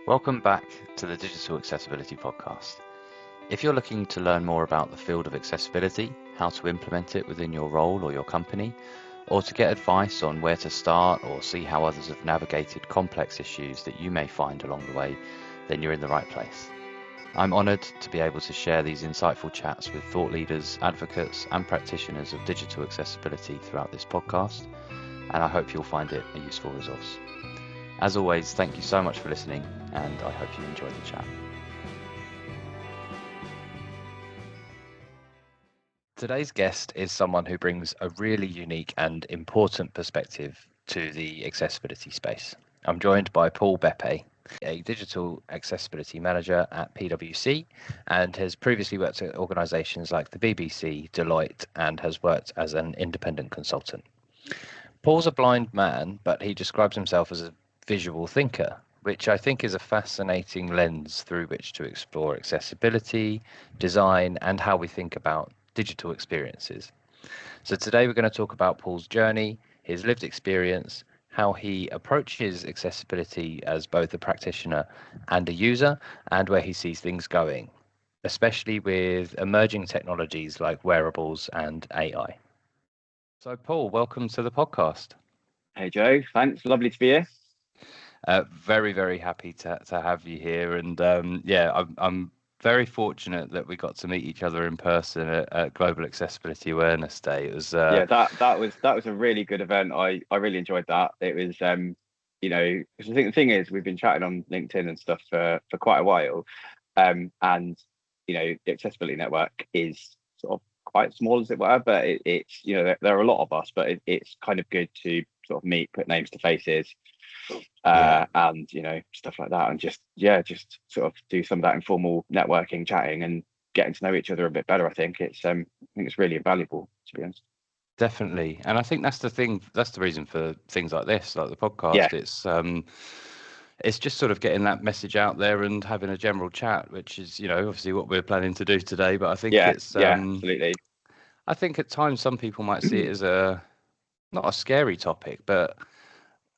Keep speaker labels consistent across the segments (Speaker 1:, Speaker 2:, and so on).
Speaker 1: Welcome back to the Digital Accessibility Podcast. If you're looking to learn more about the field of accessibility, how to implement it within your role or your company, or to get advice on where to start or see how others have navigated complex issues that you may find along the way, then you're in the right place. I'm honoured to be able to share these insightful chats with thought leaders, advocates and practitioners of digital accessibility throughout this podcast, and I hope you'll find it a useful resource. As always, thank you so much for listening, and I hope you enjoy the chat. Today's guest is someone who brings a really unique and important perspective to the accessibility space. I'm joined by Paul Bepey, a digital accessibility manager at PwC, and has previously worked at organisations like the BBC, Deloitte, and has worked as an independent consultant. Paul's a blind man, but he describes himself as a visual thinker, which I think is a fascinating lens through which to explore accessibility, design, and how we think about digital experiences. So today we're going to talk about Paul's journey, his lived experience, how he approaches accessibility as both a practitioner and a user, and where he sees things going, especially with emerging technologies like wearables and AI. So Paul, welcome to the podcast.
Speaker 2: Hey Joe, thanks. Lovely to be here.
Speaker 1: Very, very happy to have you here, and I'm very fortunate that we got to meet each other in person at Global Accessibility Awareness Day. It was
Speaker 2: that was a really good event. I really enjoyed that. It was because I think the thing is we've been chatting on LinkedIn and stuff for quite a while, and the Accessibility Network is sort of quite small as it were, but it's there are a lot of us, but it's kind of good to sort of meet, put names to faces. And stuff like that, and just sort of do some of that informal networking, chatting, and getting to know each other a bit better. I think it's really invaluable, to be honest.
Speaker 1: Definitely, and I think that's the thing. That's the reason for things like this, like the podcast. Yeah. It's just sort of getting that message out there and having a general chat, which is obviously what we're planning to do today. But I think it's
Speaker 2: absolutely.
Speaker 1: I think at times some people might see it as not a scary topic, but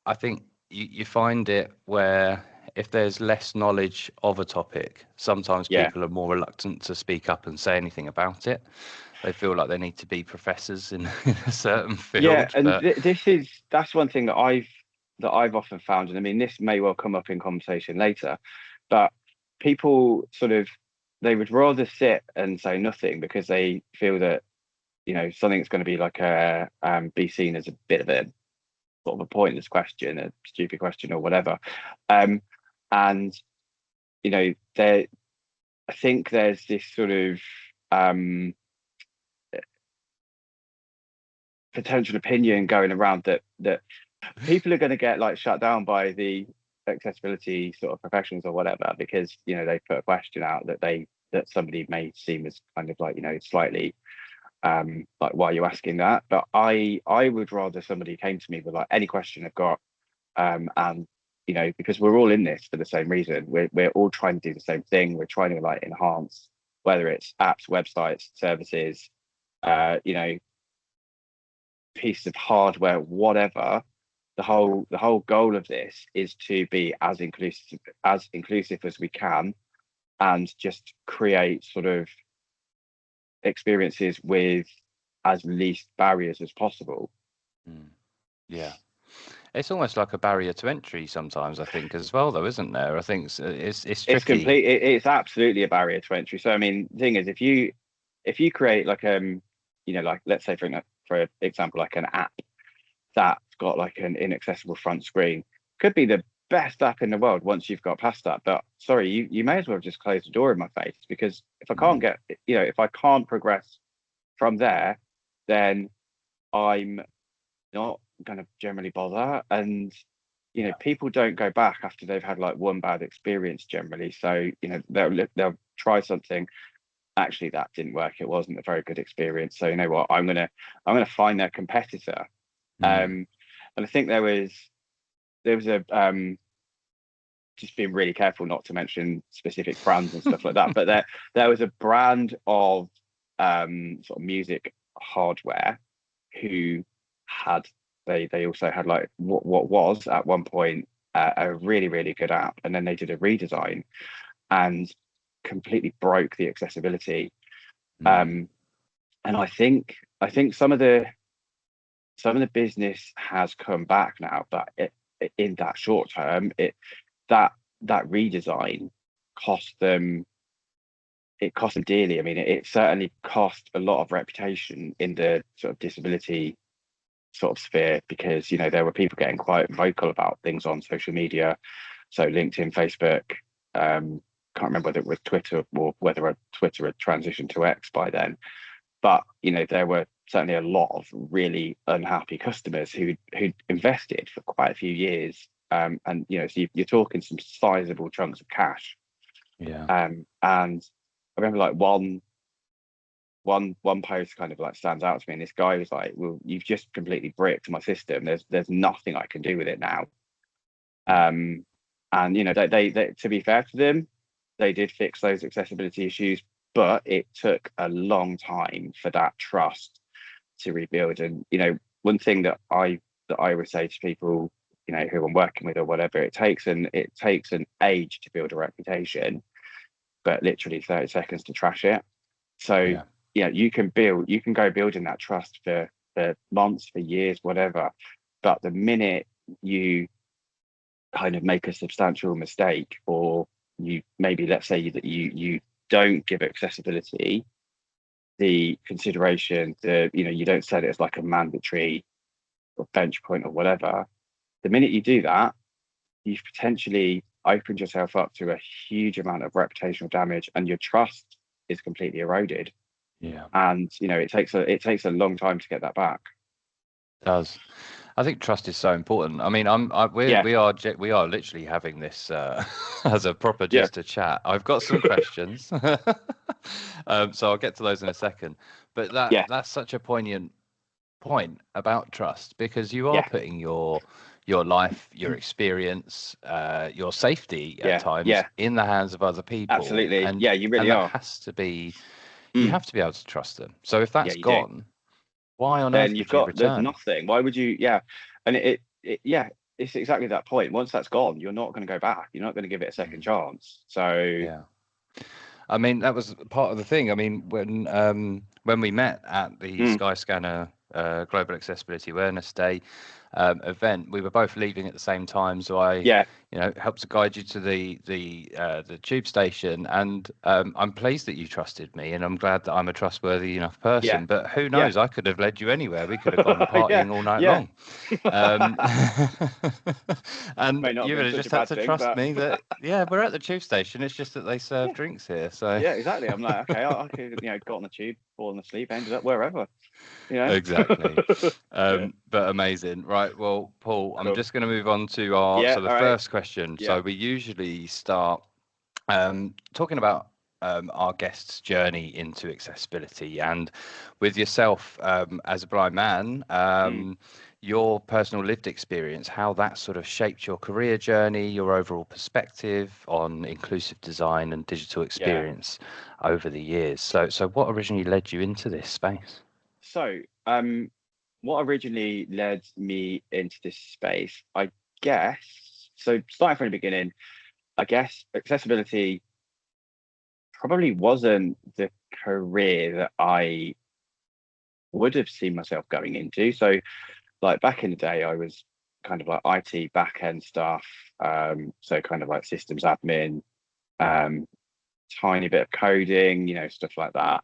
Speaker 1: I think you find it where if there's less knowledge of a topic, sometimes people are more reluctant to speak up and say anything about it. They feel like they need to be professors in a certain field.
Speaker 2: Yeah, and that's one thing that I've often found, and I mean this may well come up in conversation later, but people they would rather sit and say nothing because they feel that something's going to be like be seen as a bit of a sort of a pointless question, a stupid question or whatever. And I think there's this sort of potential opinion going around that people are going to get like shut down by the accessibility sort of professionals or whatever because they put a question out that somebody may seem as kind of like slightly like, why are you asking that? But I would rather somebody came to me with like any question they've got, and because we're all in this for the same reason. We're all trying to do the same thing. We're trying to like enhance, whether it's apps, websites, services, pieces of hardware, whatever. The whole goal of this is to be as inclusive as we can, and just create sort of experiences with as least barriers as possible.
Speaker 1: Yeah, it's almost like a barrier to entry sometimes, I think, as well, though, isn't there? I think it's tricky.
Speaker 2: It's absolutely a barrier to entry. So I mean, the thing is, if you create like like let's say for example like an app that's got like an inaccessible front screen, could be the best app in the world once you've got past that, but sorry, you may as well just close the door in my face, because if I can't get if I can't progress from there, then I'm not going to generally bother. And people don't go back after they've had like one bad experience generally, so they'll try something, actually that didn't work, it wasn't a very good experience, so you know what, I'm gonna find their competitor. And I think there was a just being really careful not to mention specific brands and stuff like that, but there was a brand of sort of music hardware who had they also had like what was at one point a really, really good app, and then they did a redesign and completely broke the accessibility.
Speaker 1: Mm.
Speaker 2: And I think some of the business has come back now, but in that short term, that that redesign cost them it cost them dearly. I mean, it certainly cost a lot of reputation in the sort of disability sort of sphere, because there were people getting quite vocal about things on social media, so LinkedIn, Facebook. Can't remember whether it was Twitter or whether Twitter had transitioned to X by then, but there were certainly a lot of really unhappy customers who'd invested for quite a few years, and so you're talking some sizable chunks of cash.
Speaker 1: Yeah.
Speaker 2: And I remember like one post kind of like stands out to me, and this guy was like, well, you've just completely bricked my system, there's nothing I can do with it now. And they to be fair to them, they did fix those accessibility issues, but it took a long time for that trust to rebuild. And one thing that I would say to people who I'm working with or whatever, it takes an age to build a reputation, but literally 30 seconds to trash it. So you can go building that trust for months, for years, whatever, but the minute you kind of make a substantial mistake, or you maybe, let's say that you don't give accessibility the consideration, you don't set it as like a mandatory or bench point or whatever, the minute you do that, you've potentially opened yourself up to a huge amount of reputational damage, and your trust is completely eroded.
Speaker 1: Yeah.
Speaker 2: And it takes a long time to get that back.
Speaker 1: It does. I think trust is so important. I mean, we are literally having this as a proper just a chat. I've got some questions, so I'll get to those in a second. But that's such a poignant point about trust, because you are putting your life, your experience, your safety at times in the hands of other people.
Speaker 2: Absolutely.
Speaker 1: And
Speaker 2: you really are.
Speaker 1: has to be. You have to be able to trust them. So if that's gone, why on
Speaker 2: then
Speaker 1: earth
Speaker 2: you've
Speaker 1: would you
Speaker 2: got there's
Speaker 1: return?
Speaker 2: nothing. Why would you? And it's exactly that point. Once that's gone, you're not going to go back. You're not going to give it a second chance. So
Speaker 1: I mean, that was part of the thing. I mean, when we met at the Skyscanner Global Accessibility Awareness Day event, we were both leaving at the same time, so I helped to guide you to the tube station, and I'm pleased that you trusted me, and I'm glad that I'm a trustworthy enough person. But who knows, I could have led you anywhere. We could have gone partying all night long. And you would have just had to trust me that we're at the tube station, it's just that they serve drinks here. So
Speaker 2: exactly. I'm like, okay, I could got on the tube, fallen asleep, ended up wherever.
Speaker 1: Exactly. But amazing. Right, well, Paul, I'm just going to move on to our first question. So we usually start talking about our guest's journey into accessibility, and with yourself as a blind man, your personal lived experience, how that sort of shaped your career journey, your overall perspective on inclusive design and digital experience over the years. So what originally led you into this space?
Speaker 2: So what originally led me into this space, I guess, so starting from the beginning, I guess accessibility probably wasn't the career that I would have seen myself going into. So like back in the day, I was kind of like IT back end stuff, so kind of like systems admin, tiny bit of coding, stuff like that.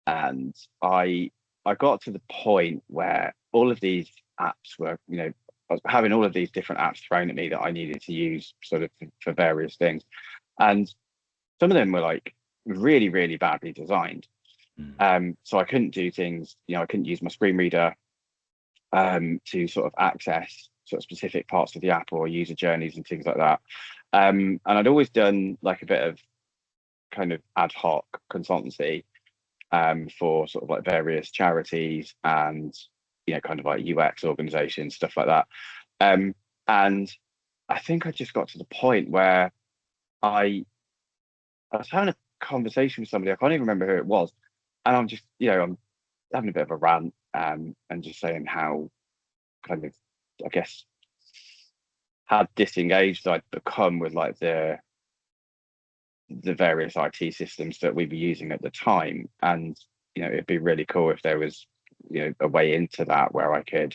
Speaker 2: And I got to the point where all of these apps were, I was having all of these different apps thrown at me that I needed to use sort of for various things. And some of them were like really, really badly designed. So I couldn't do things, I couldn't use my screen reader to sort of access sort of specific parts of the app or user journeys and things like that. And I'd always done like a bit of kind of ad hoc consultancy for sort of like various charities and kind of like UX organizations, stuff like that. And I think I just got to the point where I was having a conversation with somebody, I can't even remember who it was, and I'm just I'm having a bit of a rant and just saying how kind of, I guess, how disengaged I'd become with like the various IT systems that we were using at the time. And it'd be really cool if there was a way into that where I could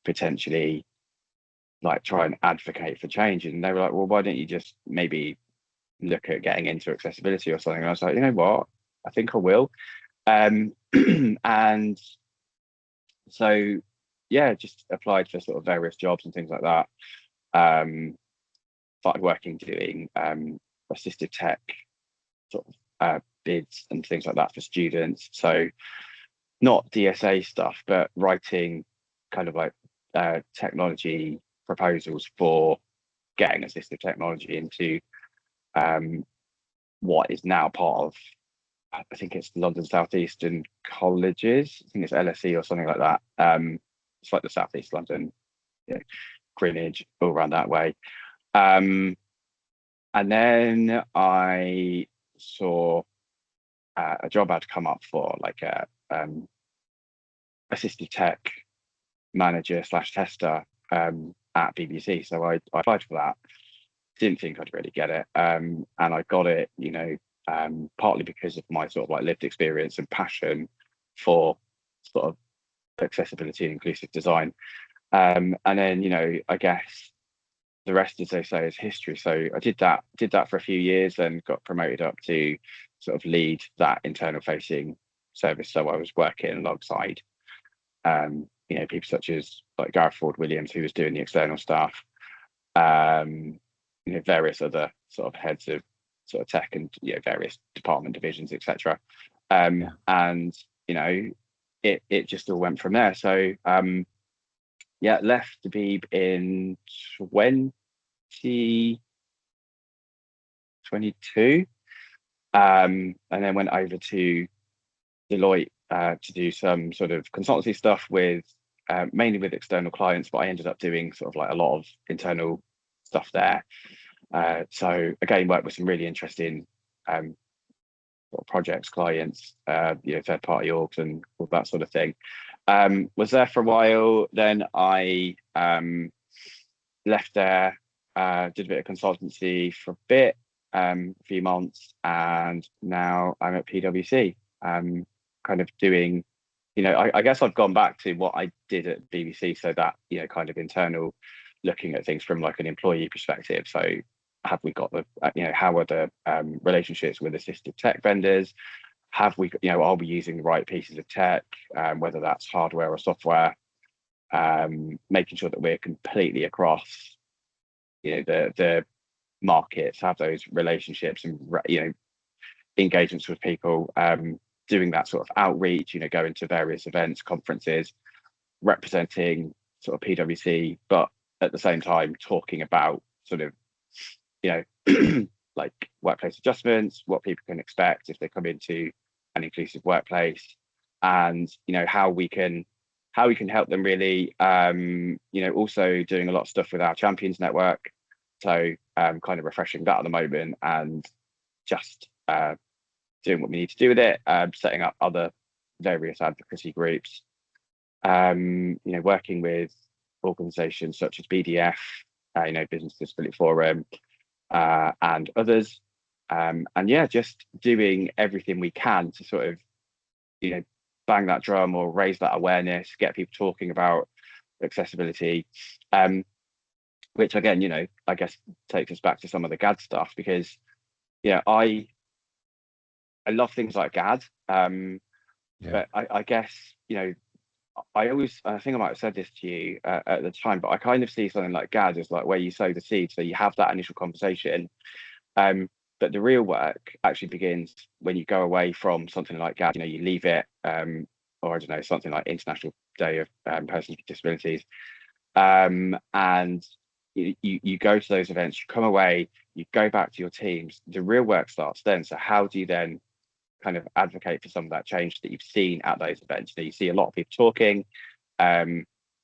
Speaker 2: potentially like try and advocate for change. And they were like, well, why don't you just maybe look at getting into accessibility or something? And I was like, you know what, I think I will. And so yeah, just applied for sort of various jobs and things like that. Started working doing assistive tech sort of bids and things like that for students. So not DSA stuff, but writing kind of like technology proposals for getting assistive technology into what is now part of, I think it's London South Eastern Colleges. I think it's LSE or something like that. It's like the South East London, Greenwich, all around that way. And then I saw a job ad come up for like a assistive tech manager / tester at BBC. So I applied for that. Didn't think I'd really get it. And I got it, partly because of my sort of like lived experience and passion for sort of accessibility and inclusive design. And then, I guess the rest, as they say, is history. So I did that for a few years, then got promoted up to sort of lead that internal facing service. So I was working alongside people such as like Gareth Ford Williams, who was doing the external stuff, various other sort of heads of sort of tech and various department divisions, etc. And it just all went from there. So left the Beeb in 2022, and then went over to Deloitte to do some sort of consultancy stuff with mainly with external clients, but I ended up doing sort of like a lot of internal stuff there. So again, worked with some really interesting projects, clients, third party orgs and all that sort of thing. Was there for a while, then I left there, did a bit of consultancy for a bit, a few months, and now I'm at PwC, kind of doing, I guess I've gone back to what I did at BBC, so that, kind of internal, looking at things from like an employee perspective. So have we got the, how are the relationships with assistive tech vendors? Have we, are we using the right pieces of tech, whether that's hardware or software, making sure that we're completely across, the markets, have those relationships and, engagements with people, doing that sort of outreach, going to various events, conferences, representing sort of PwC, but at the same time talking about sort of, like workplace adjustments, what people can expect if they come into an inclusive workplace, and how we can help them really. Also doing a lot of stuff with our champions network, so kind of refreshing that at the moment, and just doing what we need to do with it, setting up other various advocacy groups, working with organizations such as BDF, Business Disability Forum, and others, and just doing everything we can to sort of bang that drum or raise that awareness, get people talking about accessibility, which again, I guess takes us back to some of the GAD stuff, because I love things like GAD, but I guess I think I might have said this to you at the time, but I kind of see something like GAD as like where you sow the seed, so you have that initial conversation, but the real work actually begins when you go away from something like GAD. You leave it, or I don't know, something like International Day of Persons with Disabilities, and you go to those events, you come away, you go back to your teams. The real work starts then. So how do you then kind of advocate for some of that change that you've seen at those events? You see a lot of people talking,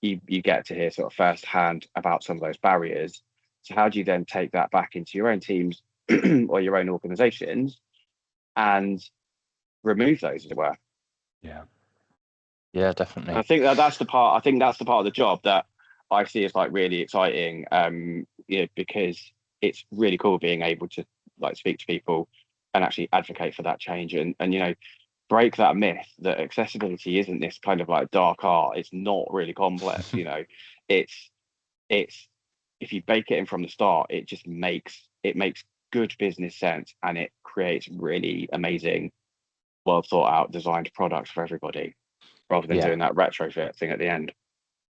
Speaker 2: you get to hear sort of firsthand about some of those barriers. So how do you then take that back into your own teams or your own organizations and remove those, as it were?
Speaker 1: Yeah, definitely.
Speaker 2: I think that's the part of the job that I see as like really exciting, because it's really cool being able to like speak to people and actually advocate for that change, and break that myth that accessibility isn't this kind of like dark art. It's not really complex. It's if you bake it in from the start, it makes good business sense, and it creates really amazing, well thought out, designed products for everybody, rather than
Speaker 1: Yeah.
Speaker 2: doing that retrofit thing at the end.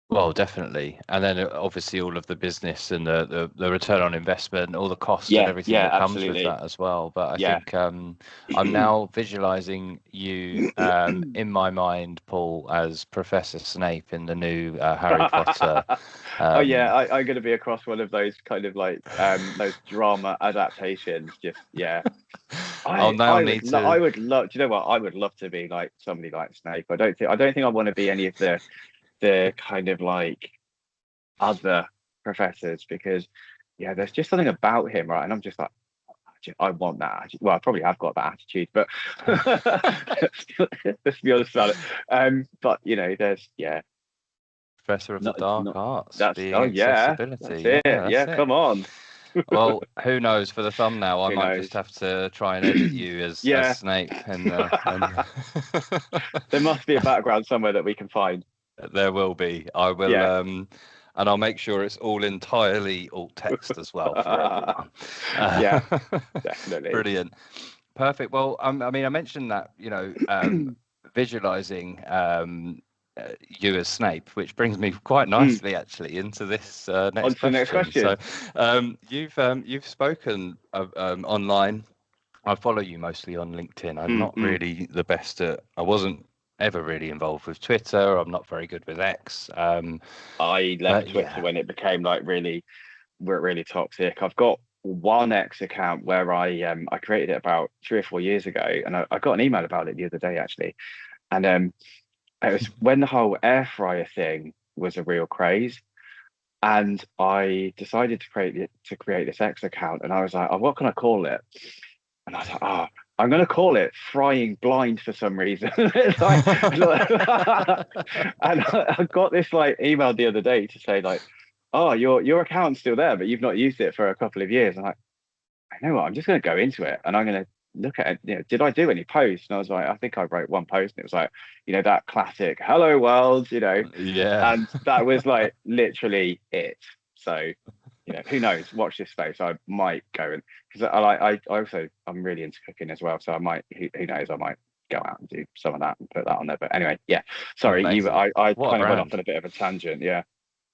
Speaker 1: Well, definitely. And then obviously all of the business and the return on investment, all the cost and
Speaker 2: Yeah,
Speaker 1: everything
Speaker 2: yeah,
Speaker 1: that comes with
Speaker 2: absolutely.
Speaker 1: that as well. But I
Speaker 2: Yeah.
Speaker 1: think I'm now visualizing you in my mind, Paul, as Professor Snape in the new Harry Potter.
Speaker 2: Oh yeah,
Speaker 1: Um,
Speaker 2: I'm going to be across one of those kind of like those drama adaptations. Just yeah,
Speaker 1: I'll
Speaker 2: I
Speaker 1: now
Speaker 2: I would
Speaker 1: need to.
Speaker 2: I would love. Do you know what? I would love to be like somebody like Snape. I don't think I want to be any of the kind of like other professors, because yeah, there's just something about him, right? And I'm just like, I want that attitude. Well, I probably have got that attitude, but let's be honest about it. But there's
Speaker 1: Professor of the Dark
Speaker 2: not
Speaker 1: Arts,
Speaker 2: that's
Speaker 1: being
Speaker 2: oh yeah, that's
Speaker 1: accessibility. Yeah,
Speaker 2: it.
Speaker 1: that's
Speaker 2: Yeah,
Speaker 1: it.
Speaker 2: come on.
Speaker 1: Well, who knows? For the thumbnail, I
Speaker 2: Who
Speaker 1: might just
Speaker 2: knows?
Speaker 1: have to try and edit you as
Speaker 2: Yeah,
Speaker 1: Snape, and
Speaker 2: there must be a background somewhere that we can find.
Speaker 1: there will be. I will,
Speaker 2: Yeah.
Speaker 1: and I'll make sure it's all entirely alt text as well for everyone.
Speaker 2: Yeah, definitely.
Speaker 1: Brilliant, perfect. Well, I mean, I mentioned that visualizing you as Snape, which brings me quite nicely actually into this
Speaker 2: On
Speaker 1: next
Speaker 2: to the next
Speaker 1: question. So,
Speaker 2: question.
Speaker 1: you've spoken online. I follow you mostly on LinkedIn. I'm not
Speaker 2: Mm.
Speaker 1: really the best at. I wasn't ever really involved with Twitter. I'm not very good with X.
Speaker 2: I left
Speaker 1: But
Speaker 2: Twitter
Speaker 1: yeah,
Speaker 2: when it became like really toxic. I've got one X account where I created it about 3 or 4 years ago, and I got an email about it the other day actually. And it was when the whole air fryer thing was a real craze, and I decided to create this X account, and I was like, oh, what can I call it? And I was like, oh, I'm going to call it Frying Blind for some reason. It's like, and I got this like email the other day to say like, oh, your account's still there, but you've not used it for a couple of years. And I know what, I'm just going to go into it and I'm going to look at it. Did I do any posts? And I was like, I think I wrote one post, and it was like, that classic "Hello world,"
Speaker 1: yeah.
Speaker 2: and that was like literally it. So, who knows? Watch this space. I might go, and because I'm really into cooking as well, so I might. Who knows? I might go out and do some of that and put that on there. But anyway, yeah. Sorry,
Speaker 1: Amazing.
Speaker 2: I
Speaker 1: What a
Speaker 2: kind of went off
Speaker 1: brand.
Speaker 2: on a bit of a tangent. Yeah.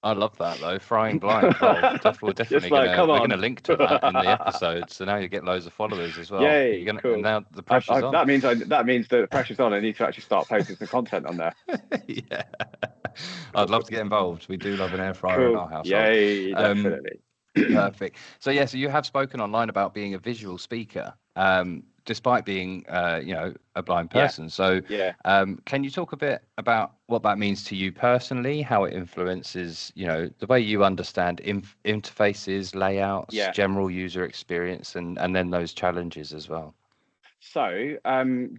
Speaker 1: I love that though. Frying blind. Well, we're
Speaker 2: Just
Speaker 1: definitely
Speaker 2: like,
Speaker 1: gonna
Speaker 2: come
Speaker 1: we're
Speaker 2: on.
Speaker 1: gonna link to that in the episode. So now you get loads of followers as well.
Speaker 2: Yay,
Speaker 1: You're gonna, and
Speaker 2: cool.
Speaker 1: now the pressure's on.
Speaker 2: That means the pressure's on. I need to actually start posting some content on there.
Speaker 1: Yeah. I'd love to get involved. We do love an air fryer in
Speaker 2: Cool.
Speaker 1: our household.
Speaker 2: Yay, definitely.
Speaker 1: Perfect. So yeah, so you have spoken online about being a visual speaker, despite being a blind
Speaker 2: Yeah,
Speaker 1: person. So
Speaker 2: yeah,
Speaker 1: can you talk a bit about what that means to you personally, how it influences, the way you understand interfaces, layouts,
Speaker 2: yeah.
Speaker 1: general user experience, and then those challenges as well?
Speaker 2: So,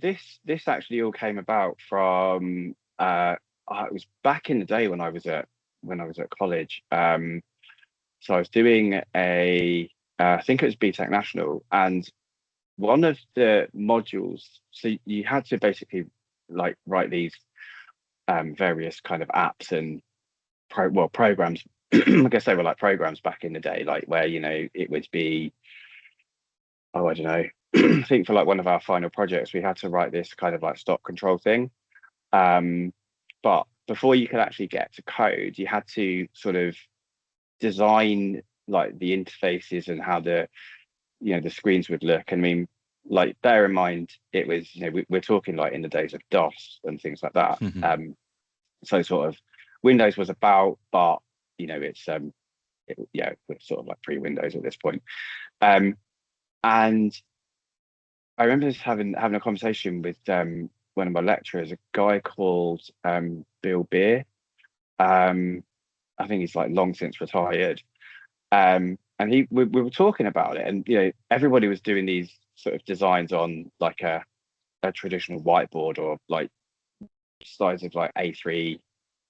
Speaker 2: this actually all came about from it was back in the day when I was at college. So I was doing I think it was BTEC National, and one of the modules. So you had to basically like write these various kind of apps and programs. I guess they were like programs back in the day, like where it would be, oh, I don't know. I think for like one of our final projects, we had to write this kind of like stop control thing. But before you could actually get to code, you had to sort of design like the interfaces and how the screens would look. I mean, like bear in mind, it was we're talking like in the days of DOS and things like that. So sort of Windows was about, but we're sort of like pre-Windows at this point. And I remember just having a conversation with one of my lecturers, a guy called Bill Beer. I think he's like long since retired. And we were talking about it, and everybody was doing these sort of designs on like a traditional whiteboard or like size of like A3,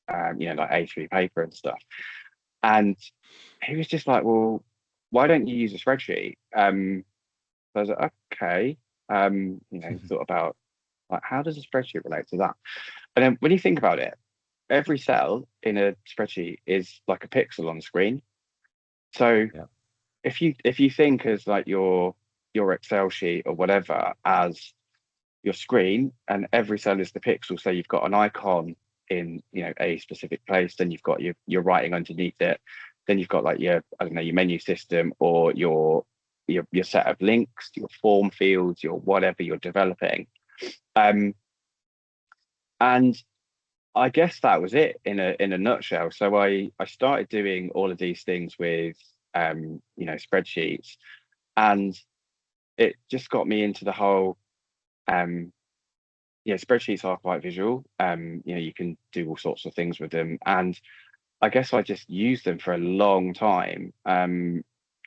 Speaker 2: like A3 paper and stuff. And he was just like, well, why don't you use a spreadsheet? So I was like, okay. Thought about like, how does a spreadsheet relate to that? And then when you think about it, every cell in a spreadsheet is like a pixel on the screen. So
Speaker 1: Yeah.
Speaker 2: if you think as like your Excel sheet or whatever as your screen, and every cell is the pixel, so you've got an icon in a specific place, then you've got your writing underneath it, then you've got like your, I don't know, your menu system, or your set of links, your form fields, your whatever you're developing. um and I guess that was it in a nutshell. So I started doing all of these things with spreadsheets, and it just got me into the whole, spreadsheets are quite visual. You can do all sorts of things with them, and I guess I just used them for a long time,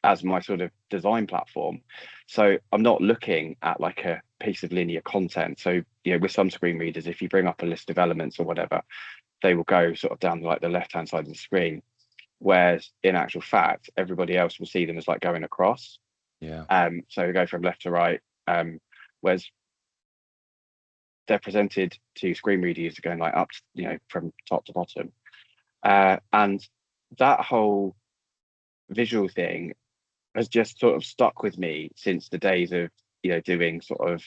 Speaker 2: as my sort of design platform. So I'm not looking at like a piece of linear content. So with some screen readers, if you bring up a list of elements or whatever, they will go sort of down like the left hand side of the screen. Whereas in actual fact, everybody else will see them as like going across.
Speaker 1: Yeah.
Speaker 2: So we go from left to right. Whereas they're presented to screen readers going like up, from top to bottom. And that whole visual thing has just sort of stuck with me since the days of doing sort of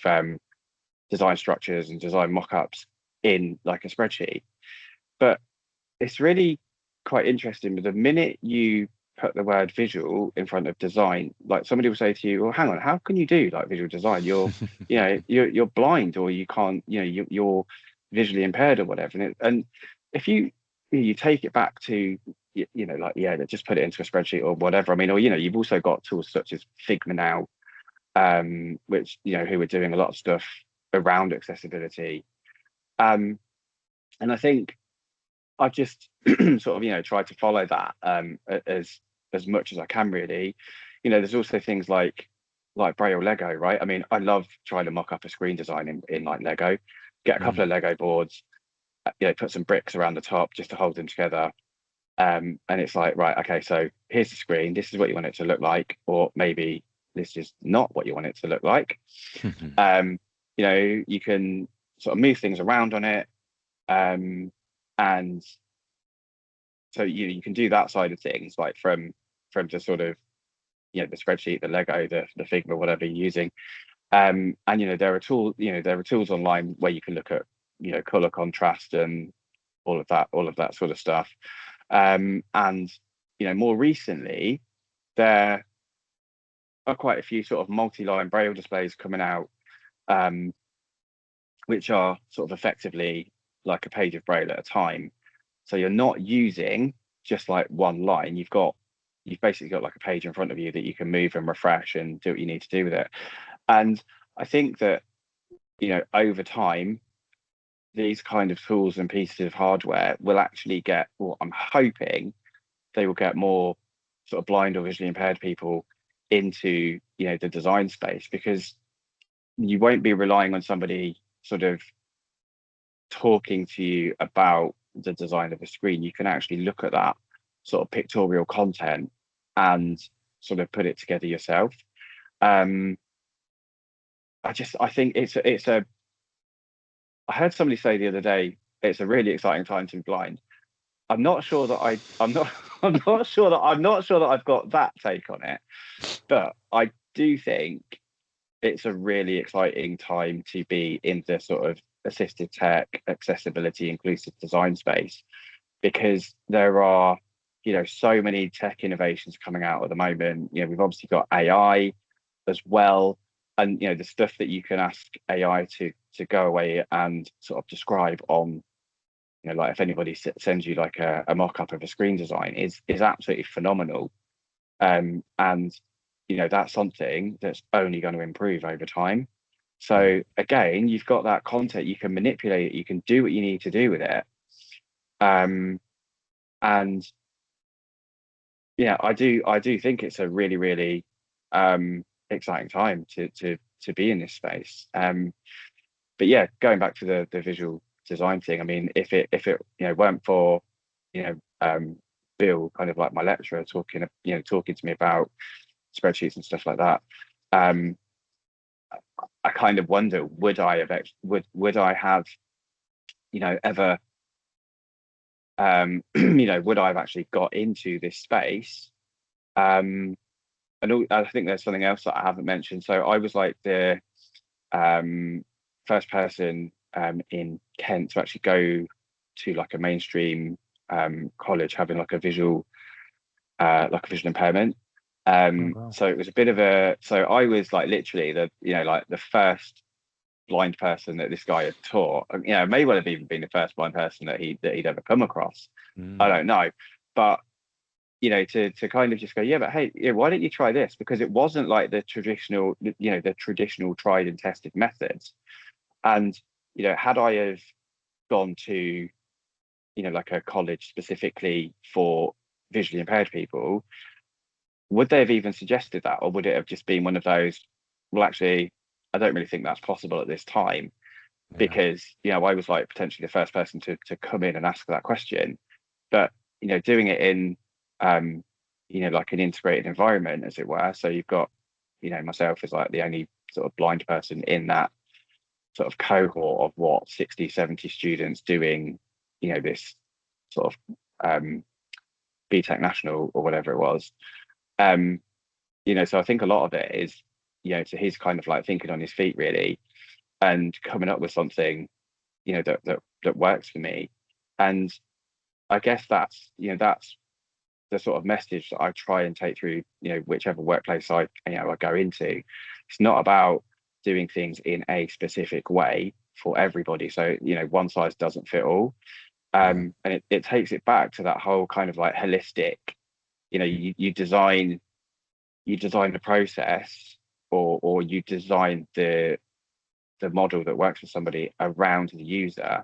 Speaker 2: design structures and design mock-ups in like a spreadsheet. But it's really quite interesting. But the minute you put the word visual in front of design, like somebody will say to you, well, hang on, how can you do like visual design? You're blind, or you can't, you're visually impaired or whatever. And if you take it back to like, just put it into a spreadsheet or whatever. I mean, or you've also got tools such as Figma now, which who are doing a lot of stuff around accessibility. And I think I've just sort of tried to follow that, as much as I can, really. There's also things like Braille Lego, right? I mean, I love trying to mock up a screen design in like Lego. Get a couple of Lego boards, put some bricks around the top just to hold them together. And it's like, right, okay, so here's the screen. This is what you want it to look like, or maybe this is not what you want it to look like. Um, you can sort of move things around on it. And so you can do that side of things, like from the sort of the spreadsheet, the Lego, the Figma, whatever you're using. And there are tools online where you can look at color contrast and all of that sort of stuff. And more recently, there are quite a few sort of multi-line braille displays coming out, which are sort of effectively like a page of braille at a time. So you're not using just like one line. You've basically got like a page in front of you that you can move and refresh and do what you need to do with it. And I think that over time, these kind of tools and pieces of hardware will actually get, well, I'm hoping they will get more sort of blind or visually impaired people into the design space, because you won't be relying on somebody sort of talking to you about the design of a screen. You can actually look at that sort of pictorial content and sort of put it together yourself. um I think I heard somebody say the other day, it's a really exciting time to be blind. I'm not sure that I'm not I'm not sure that I've got that take on it, but I do think it's a really exciting time to be in the sort of assistive tech, accessibility, inclusive design space, because there are so many tech innovations coming out at the moment. We've obviously got AI as well, and the stuff that you can ask AI to go away and sort of describe on, like if anybody sends you like a mock-up of a screen design, is absolutely phenomenal. And that's something that's only going to improve over time. So again, you've got that content, you can manipulate it, you can do what you need to do with it. And I do think it's a really, really exciting time to be in this space. But yeah, going back to the visual design thing, I mean, if it weren't for you know um Bill, kind of like my lecturer, talking to me about spreadsheets and stuff like that, I kind of wonder, would I have ever would I have actually got into this space? And I think there's something else that I haven't mentioned. So I was like the first person in Kent to actually go to like a mainstream college having like a visual impairment.
Speaker 1: Oh, wow.
Speaker 2: So it was a bit of so I was like literally the first blind person that this guy had taught. May well have even been the first blind person that he'd ever come across. I don't know, but to kind of just go, yeah, but hey, why don't you try this? Because it wasn't like the traditional tried and tested methods. And had I have gone to like a college specifically for visually impaired people, would they have even suggested that, or would it have just been one of those, well, actually, I don't really think that's possible at this time?
Speaker 1: Yeah.
Speaker 2: Because I was like potentially the first person to come in and ask that question. But doing it in like an integrated environment, as it were. So you've got myself as like the only sort of blind person in that sort of cohort of what 60, 70 students doing this sort of BTEC National or whatever it was. So I think a lot of it is to his kind of like thinking on his feet really, and coming up with something that works for me. And I guess that's the sort of message that I try and take through whichever workplace I go into. It's not about doing things in a specific way for everybody, so one size doesn't fit all. And it takes it back to that whole kind of like holistic, you design the process, or you design the model that works for somebody around the user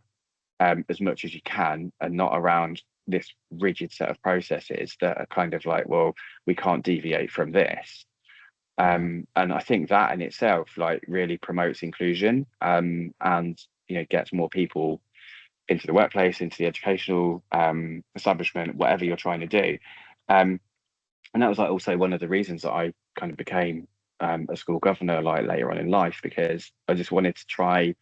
Speaker 2: as much as you can, and not around this rigid set of processes that are kind of like, well, we can't deviate from this. And I think that in itself like really promotes inclusion, and gets more people into the workplace, into the educational establishment, whatever you're trying to do. And that was like also one of the reasons that I kind of became a school governor like later on in life, because I just wanted to try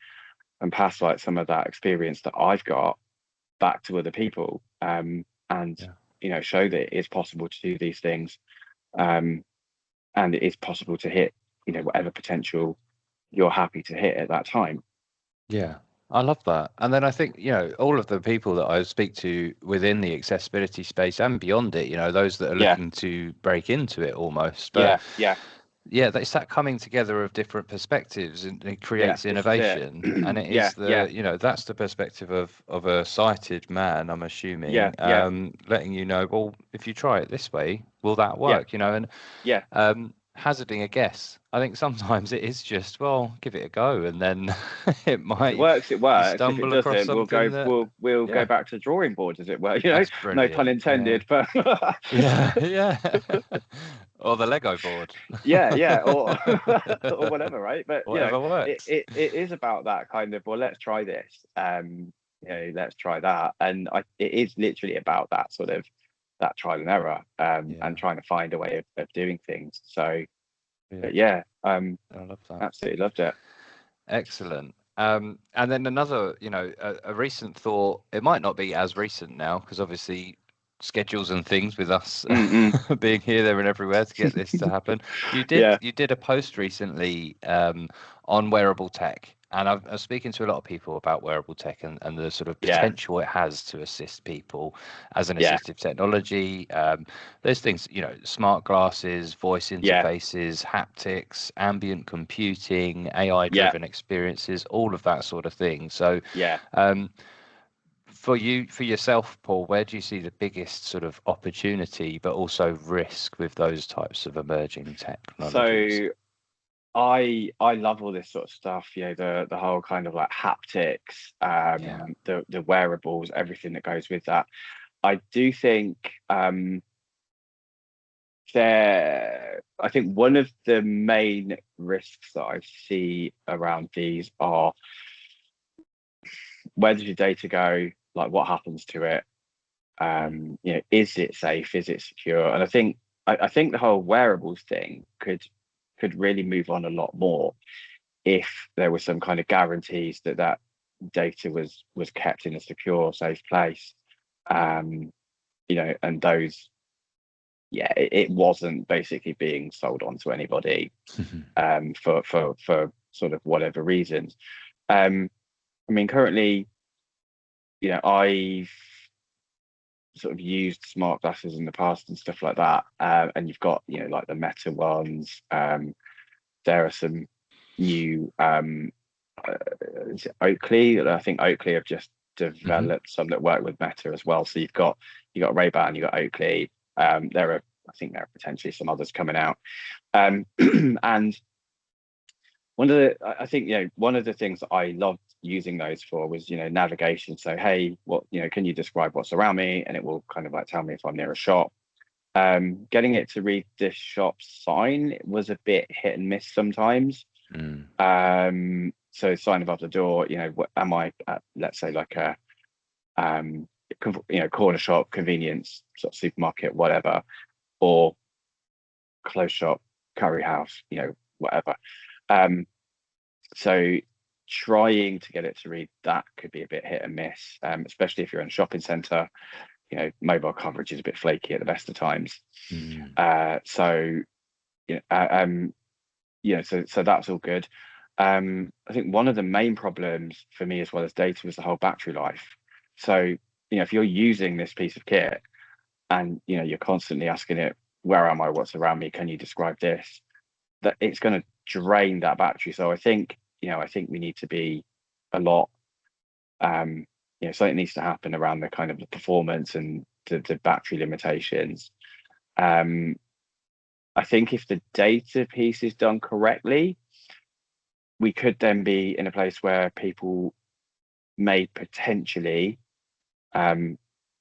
Speaker 2: and pass like some of that experience that I've got back to other people, and show that it's possible to do these things, and it is possible to hit whatever potential you're happy to hit at that time.
Speaker 1: Yeah, I love that. And then I think, all of the people that I speak to within the accessibility space and beyond it, those that are looking to break into it almost. But yeah, it's that coming together of different perspectives, and it creates innovation. And it is that's the perspective of a sighted man, I'm assuming, letting well, if you try it this way, will that work? And hazarding a guess. I think sometimes it is just, well, give it a go, and then it might.
Speaker 2: It works. If it
Speaker 1: stumble across
Speaker 2: doesn't, we'll
Speaker 1: something
Speaker 2: go back to the drawing board, as it were.
Speaker 1: That's
Speaker 2: No pun
Speaker 1: brilliant.
Speaker 2: intended, but
Speaker 1: yeah. Or the Lego board.
Speaker 2: or or whatever, right? But
Speaker 1: Whatever works.
Speaker 2: it is about that kind of, well, let's try this. Let's try that, and it is literally about that sort of that trial and error, and trying to find a way of doing things. So I
Speaker 1: love that.
Speaker 2: Absolutely loved it.
Speaker 1: Excellent. And then another, a recent thought, it might not be as recent now, because obviously schedules and things with us being here, there and everywhere to get this to happen. You did a post recently on wearable tech. And I was speaking to a lot of people about wearable tech and the sort of potential it has to assist people as an assistive technology. There's things, smart glasses, voice interfaces, haptics, ambient computing, AI-driven experiences, all of that sort of thing. So for yourself, Paul, where do you see the biggest sort of opportunity, but also risk with those types of emerging technologies?
Speaker 2: So I love all this sort of stuff, the whole kind of like haptics, the wearables, everything that goes with that. I do think I think one of the main risks that I see around these are, where does your data go? Like, what happens to it? Is it safe? Is it secure? And I think the whole wearables thing could really move on a lot more if there was some kind of guarantees that data was kept in a secure, safe place. And those, it wasn't basically being sold on to anybody for sort of whatever reasons. Currently, I've sort of used smart glasses in the past and stuff like that, and you've got like the Meta ones. There are some new Oakley. I think Oakley have just developed some that work with Meta as well. So you've got Ray-Ban, you've got Oakley. I think there are potentially some others coming out. And one of the things that I loved using those for was navigation. So hey, can you describe what's around me, and it will kind of like tell me if I'm near a shop. Getting it to read the shop sign was a bit hit and miss sometimes. So sign above the door, am I at, let's say, like a corner shop, convenience sort of supermarket, whatever, or clothes shop, curry house, whatever. So trying to get it to read that could be a bit hit and miss, especially if you're in a shopping centre. Mobile coverage is a bit flaky at the best of times. So that's all good. I think one of the main problems for me, as well as data, was the whole battery life. So if you're using this piece of kit and you're constantly asking it, where am I, what's around me, can you describe this, that it's going to drain that battery. So I think we need to be a lot something needs to happen around the kind of the performance and the battery limitations. I think if the data piece is done correctly, we could then be in a place where people may potentially, and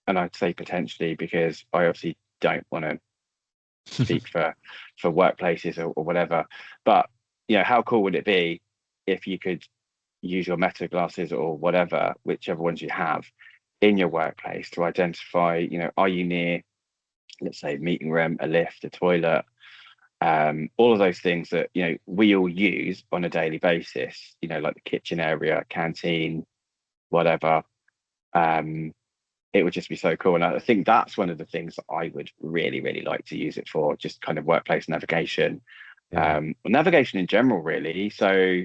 Speaker 2: I'd say potentially because I obviously don't want to speak for workplaces or whatever, but how cool would it be if you could use your Meta glasses or whatever, whichever ones you have, in your workplace to identify, are you near, let's say, meeting room, a lift, a toilet, all of those things that we all use on a daily basis, like the kitchen area, canteen, whatever. It would just be so cool, and I think that's one of the things that I would really, really like to use it for, just kind of workplace navigation, navigation in general, really. So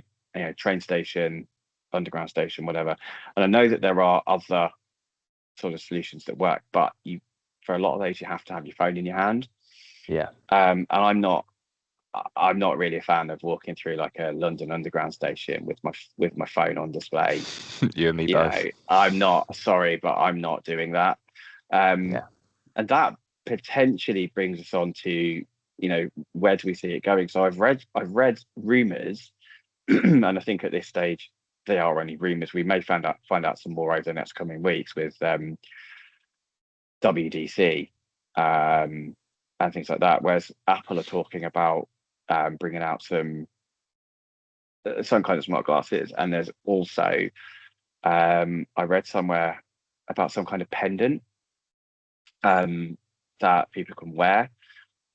Speaker 2: train station, underground station, whatever. And I know that there are other sort of solutions that work, but for a lot of those you have to have your phone in your hand. And I'm not really a fan of walking through like a London Underground station with my phone on display.
Speaker 1: You and me both.
Speaker 2: I'm not, sorry, but I'm not doing that. And that potentially brings us on to where do we see it going. So I've read rumors and I think at this stage they are only rumors. We may find out some more over the next coming weeks with WDC and things like that. Whereas Apple are talking about bringing out some kind of smart glasses, and there's also I read somewhere about some kind of pendant that people can wear,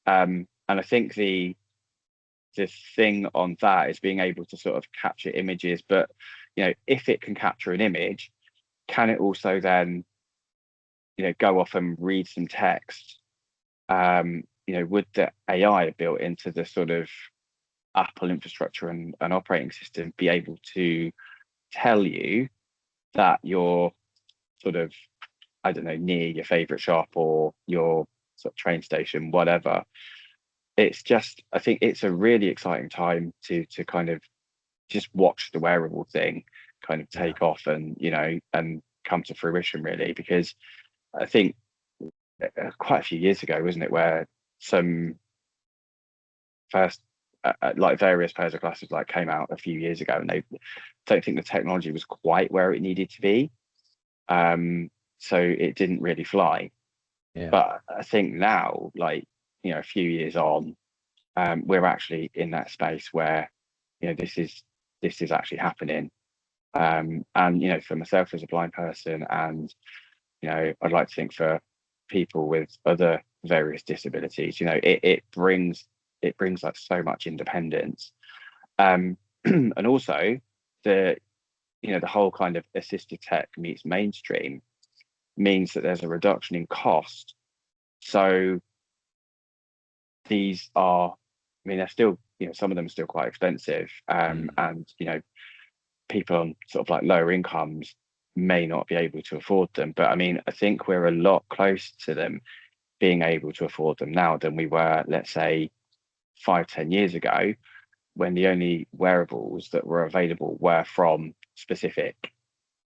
Speaker 2: and I think the thing on that is being able to sort of capture images, but if it can capture an image, can it also then go off and read some text? Would the AI built into the sort of Apple infrastructure and operating system be able to tell you that you're sort of, I don't know, near your favorite shop or your sort of train station, whatever? It's just, I think it's a really exciting time to kind of just watch the wearable thing kind of take off and and come to fruition, really, because I think quite a few years ago, wasn't it, where some first like various pairs of glasses like came out a few years ago, and they don't think the technology was quite where it needed to be, so it didn't really fly. But I think now, like a few years on, we're actually in that space where this is actually happening, and for myself as a blind person, and I'd like to think for people with other various disabilities. It brings like so much independence, and also the the whole kind of assistive tech meets mainstream means that there's a reduction in cost. So these are, I mean, they're still, some of them are still quite expensive, and people on sort of like lower incomes may not be able to afford them. But I mean, I think we're a lot closer to them being able to afford them now than we were, let's say, 5-10 years ago, when the only wearables that were available were from specific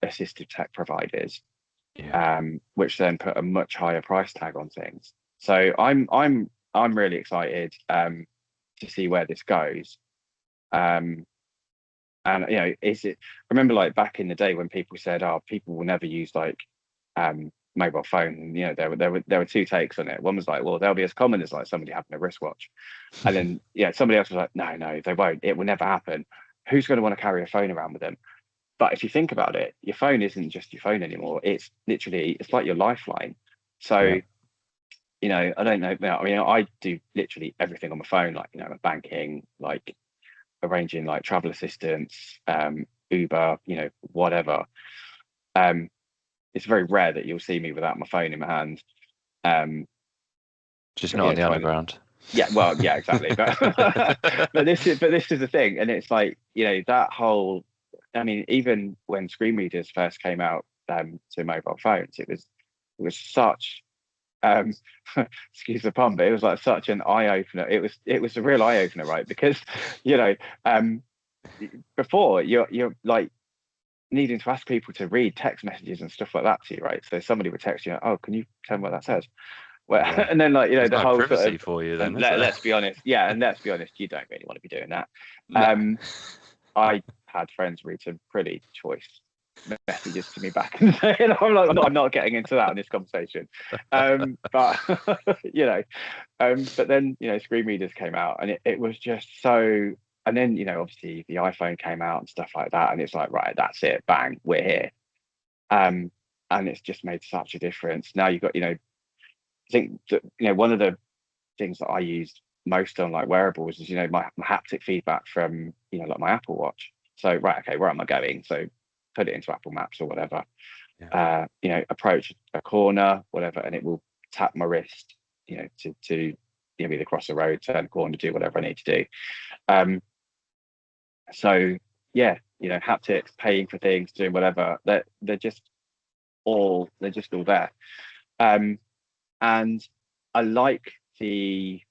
Speaker 2: assistive tech providers, which then put a much higher price tag on things. So I'm really excited to see where this goes. And I remember like back in the day when people said, "Oh, people will never use like mobile phone." And, there were two takes on it. One was like, "Well, they'll be as common as like somebody having a wristwatch," and then somebody else was like, "No, they won't. It will never happen. Who's going to want to carry a phone around with them?" But if you think about it, your phone isn't just your phone anymore. It's like your lifeline. So I don't know. I mean, I do literally everything on my phone, like banking, like arranging like travel assistance, Uber, whatever. It's very rare that you'll see me without my phone in my hand.
Speaker 1: Just not on the underground.
Speaker 2: Well, yeah, exactly. But but this is the thing, and it's like that whole. I mean, even when screen readers first came out to mobile phones, it was such. Excuse the pun, but it was like such an eye opener. It was a real eye opener, right? Because before you're like needing to ask people to read text messages and stuff like that to you, right? So somebody would text you, "Oh, can you tell me what that says?" Well, and then like
Speaker 1: There's
Speaker 2: the
Speaker 1: no
Speaker 2: whole
Speaker 1: privacy
Speaker 2: sort of,
Speaker 1: for you then.
Speaker 2: Let's be honest, and let's be honest, you don't really want to be doing that. No. I had friends read some pretty choice messages to me back in the day, and I'm like, I'm not getting into that in this conversation. But but then screen readers came out, and it was just so. And then obviously the iPhone came out and stuff like that, and it's like, right, that's it, bang, we're here. And it's just made such a difference. Now you've got I think that one of the things that I used most on like wearables is my haptic feedback from like my Apple Watch. So right, okay, where am I going? So put it into Apple Maps or whatever. Approach a corner, whatever, and it will tap my wrist, to either cross the road, turn the corner, do whatever I need to do. So haptics, paying for things, doing whatever, they're just all there. And I like the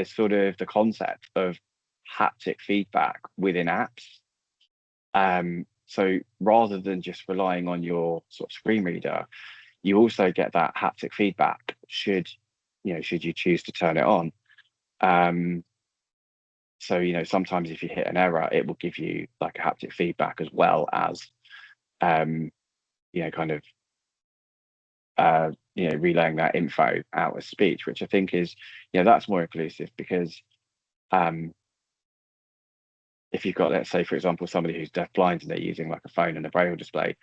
Speaker 2: sort of the concept of haptic feedback within apps. So rather than just relying on your sort of screen reader, you also get that haptic feedback should you choose to turn it on. So sometimes if you hit an error, it will give you like a haptic feedback as well as kind of relaying that info out as speech, which I think is that's more inclusive, because if you've got, let's say for example, somebody who's deafblind and they're using like a phone and a braille display,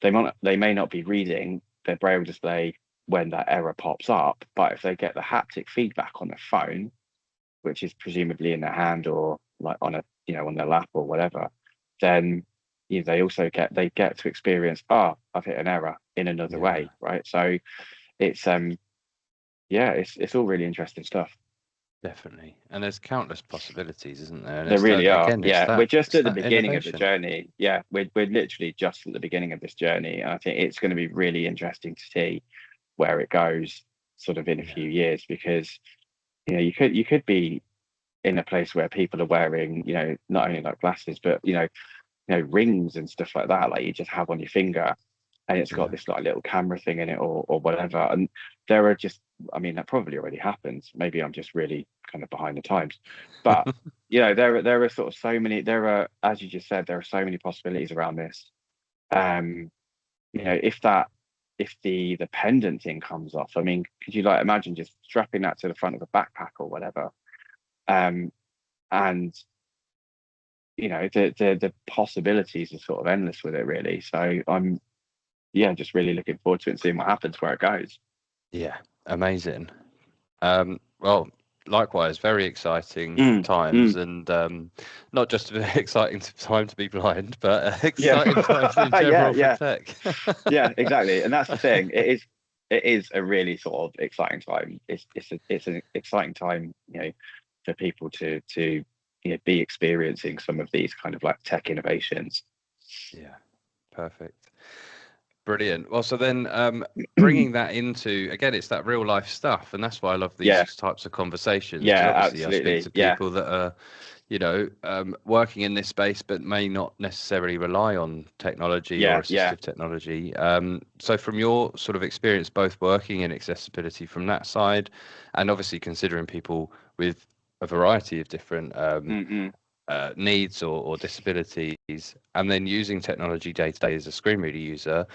Speaker 2: they may not be reading their braille display when that error pops up, but if they get the haptic feedback on their phone, which is presumably in their hand or like on a on their lap or whatever, then they also get to experience, I've hit an error in another way, right? So it's it's all really interesting stuff.
Speaker 1: Definitely, and there's countless possibilities, isn't there? And
Speaker 2: there really are.
Speaker 1: Again,
Speaker 2: We're just at the beginning
Speaker 1: innovation
Speaker 2: of the journey. We're literally just at the beginning of this journey, and I think it's going to be really interesting to see where it goes sort of in a few years, because you could be in a place where people are wearing not only like glasses, but rings and stuff like that, like you just have on your finger, and it's got this like little camera thing in it or whatever. And there are just, I mean, that probably already happens. Maybe I'm just really kind of behind the times, but there are sort of so many, as you just said, there are so many possibilities around this. If the pendant thing comes off, I mean, could you like imagine just strapping that to the front of a backpack or whatever? And the possibilities are sort of endless with it, really. So I'm yeah, just really looking forward to it and seeing what happens, where it goes.
Speaker 1: Yeah, amazing. Well, likewise, very exciting
Speaker 2: Mm,
Speaker 1: times,
Speaker 2: mm.
Speaker 1: and not just a very exciting time to be blind, but
Speaker 2: Yeah,
Speaker 1: exciting times in
Speaker 2: yeah,
Speaker 1: general for
Speaker 2: yeah,
Speaker 1: tech.
Speaker 2: yeah, exactly. And that's the thing. It is a really sort of exciting time. It's an exciting time, for people to be experiencing some of these kind of like tech innovations.
Speaker 1: Yeah, perfect. Brilliant. Well, so then bringing that into, again, it's that real life stuff. And that's why I love
Speaker 2: Yeah,
Speaker 1: these types of conversations, because
Speaker 2: yeah,
Speaker 1: obviously I speak
Speaker 2: absolutely.
Speaker 1: to
Speaker 2: Yeah,
Speaker 1: people that are, working in this space, but may not necessarily rely on technology or
Speaker 2: yeah, yeah.
Speaker 1: assistive technology. So from your sort of experience, both working in accessibility from that side, and obviously considering people with a variety of different
Speaker 2: Mm-mm.
Speaker 1: needs or disabilities, and then using technology day to day as a screen reader user,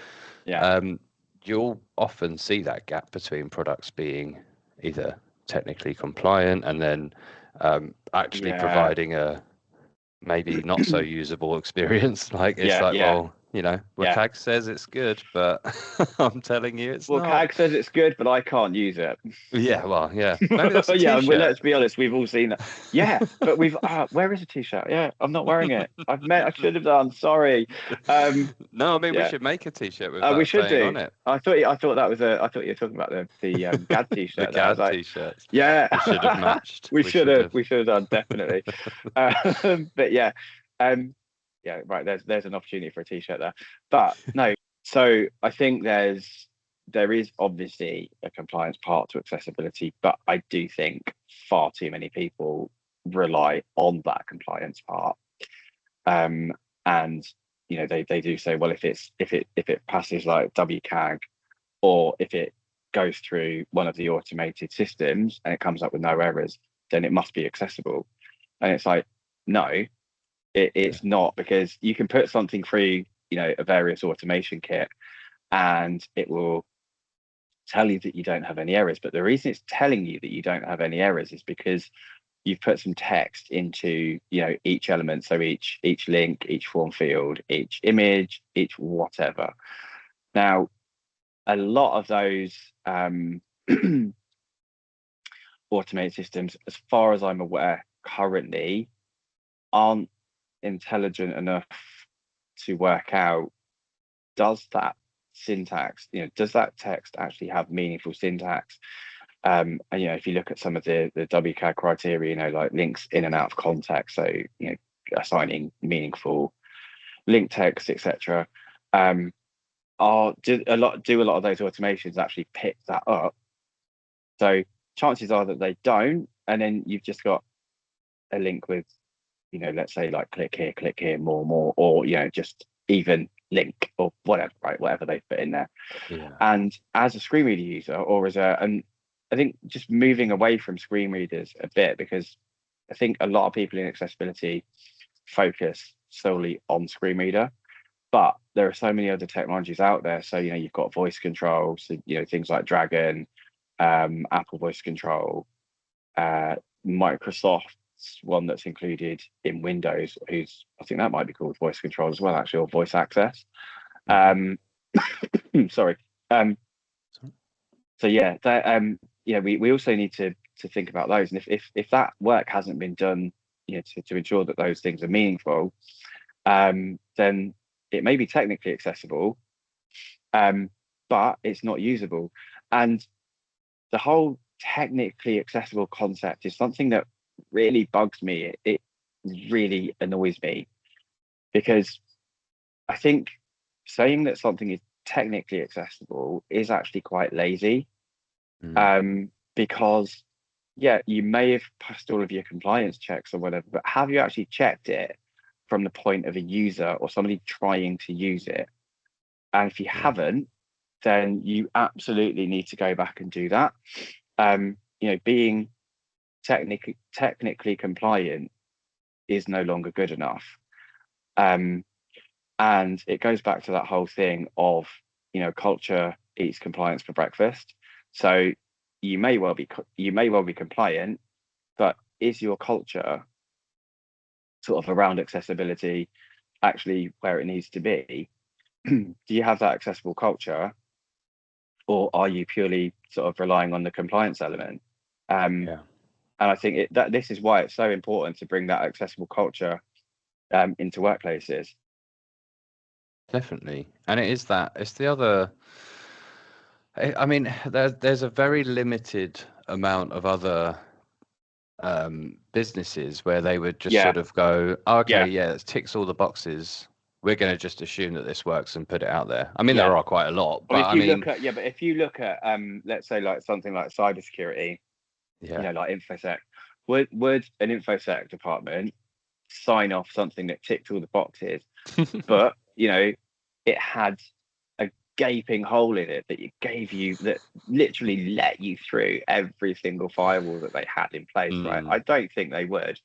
Speaker 2: Yeah,
Speaker 1: um, you'll often see that gap between products being either technically compliant and then actually
Speaker 2: yeah,
Speaker 1: providing a maybe not so usable experience. Like it's
Speaker 2: yeah,
Speaker 1: like,
Speaker 2: yeah,
Speaker 1: well,
Speaker 2: yeah.
Speaker 1: WCAG says it's good, but I'm telling you it's
Speaker 2: Well,
Speaker 1: not.
Speaker 2: CAG says it's good, but I can't use it.
Speaker 1: Yeah, well, yeah. Maybe that's a
Speaker 2: Yeah, well,
Speaker 1: t-shirt.
Speaker 2: let's be honest, we've all seen that. Yeah, but where is a t-shirt? Yeah, I'm not wearing it. I should have done. Sorry.
Speaker 1: No, I mean we
Speaker 2: Yeah,
Speaker 1: should make a t-shirt with
Speaker 2: we
Speaker 1: that
Speaker 2: should
Speaker 1: saying
Speaker 2: do.
Speaker 1: on it.
Speaker 2: I thought that was a. I thought you were talking about the GAD
Speaker 1: The
Speaker 2: t-shirt. There, I was
Speaker 1: GAD
Speaker 2: like,
Speaker 1: t-shirts.
Speaker 2: yeah,
Speaker 1: We should have matched.
Speaker 2: we
Speaker 1: We
Speaker 2: should
Speaker 1: should
Speaker 2: have.
Speaker 1: have.
Speaker 2: We should have done definitely. But yeah, yeah, right. There's an opportunity for a t-shirt there, but no. So I think there is obviously a compliance part to accessibility, but I do think far too many people rely on that compliance part. Um, and they do say, well, if it passes like WCAG, or if it goes through one of the automated systems and it comes up with no errors, then it must be accessible. And it's like, no,
Speaker 1: Yeah.
Speaker 2: it's not, because you can put something through, a various automation kit, and it will tell you that you don't have any errors. But the reason it's telling you that you don't have any errors is because you've put some text into, each element. So each link, each form field, each image, each whatever. Now, a lot of those automated systems, as far as I'm aware, currently aren't intelligent enough to work out, does that syntax, does that text actually have meaningful syntax? And if you look at some of the WCAG criteria, like links in and out of context, so assigning meaningful link text, etc. Do a lot of those automations actually pick that up? So chances are that they don't, and then you've just got a link with, let's say like click here, more, or just even link or whatever, right? Whatever they put in there.
Speaker 1: Yeah.
Speaker 2: And as a screen reader user, or and I think just moving away from screen readers a bit, because I think a lot of people in accessibility focus solely on screen reader, but there are so many other technologies out there. So you've got voice control, so things like Dragon, Apple Voice Control, Microsoft's one that's included in Windows, who's, I think that might be called voice control as well, actually, or voice access.
Speaker 1: Mhm.
Speaker 2: Sorry. So yeah, that we also need to think about those, and if that work hasn't been done, to ensure that those things are meaningful, then it may be technically accessible, but it's not usable. And the whole technically accessible concept is something that really bugs me. It really annoys me, because I think saying that something is technically accessible is actually quite lazy.
Speaker 1: Mm.
Speaker 2: Because yeah, you may have passed all of your compliance checks or whatever, but have you actually checked it from the point of a user or somebody trying to use it? And if you
Speaker 1: Yeah.
Speaker 2: haven't, then you absolutely need to go back and do that. Being technically compliant is no longer good enough. And it goes back to that whole thing of, culture eats compliance for breakfast. So you may well be compliant, but is your culture sort of around accessibility actually where it needs to be? do you have that accessible culture, or are you purely sort of relying on the compliance element?
Speaker 1: Yeah,
Speaker 2: And I think that this is why it's so important to bring that accessible culture into workplaces.
Speaker 1: definitely. And it is that. It's the other. I mean, there's a very limited amount of other businesses where they would just
Speaker 2: Yeah,
Speaker 1: sort of go, oh, okay,
Speaker 2: yeah,
Speaker 1: yeah, it ticks all the boxes. We're going to just assume that this works and put it out there. I mean,
Speaker 2: yeah.
Speaker 1: there are quite a lot,
Speaker 2: Well,
Speaker 1: but
Speaker 2: if
Speaker 1: I
Speaker 2: you
Speaker 1: mean,
Speaker 2: look at but if you look at let's say like something like cybersecurity,
Speaker 1: yeah.
Speaker 2: like infosec, would an infosec department sign off something that ticked all the boxes, but it had a gaping hole in it that that literally let you through every single firewall that they had in place, right? I don't think they would.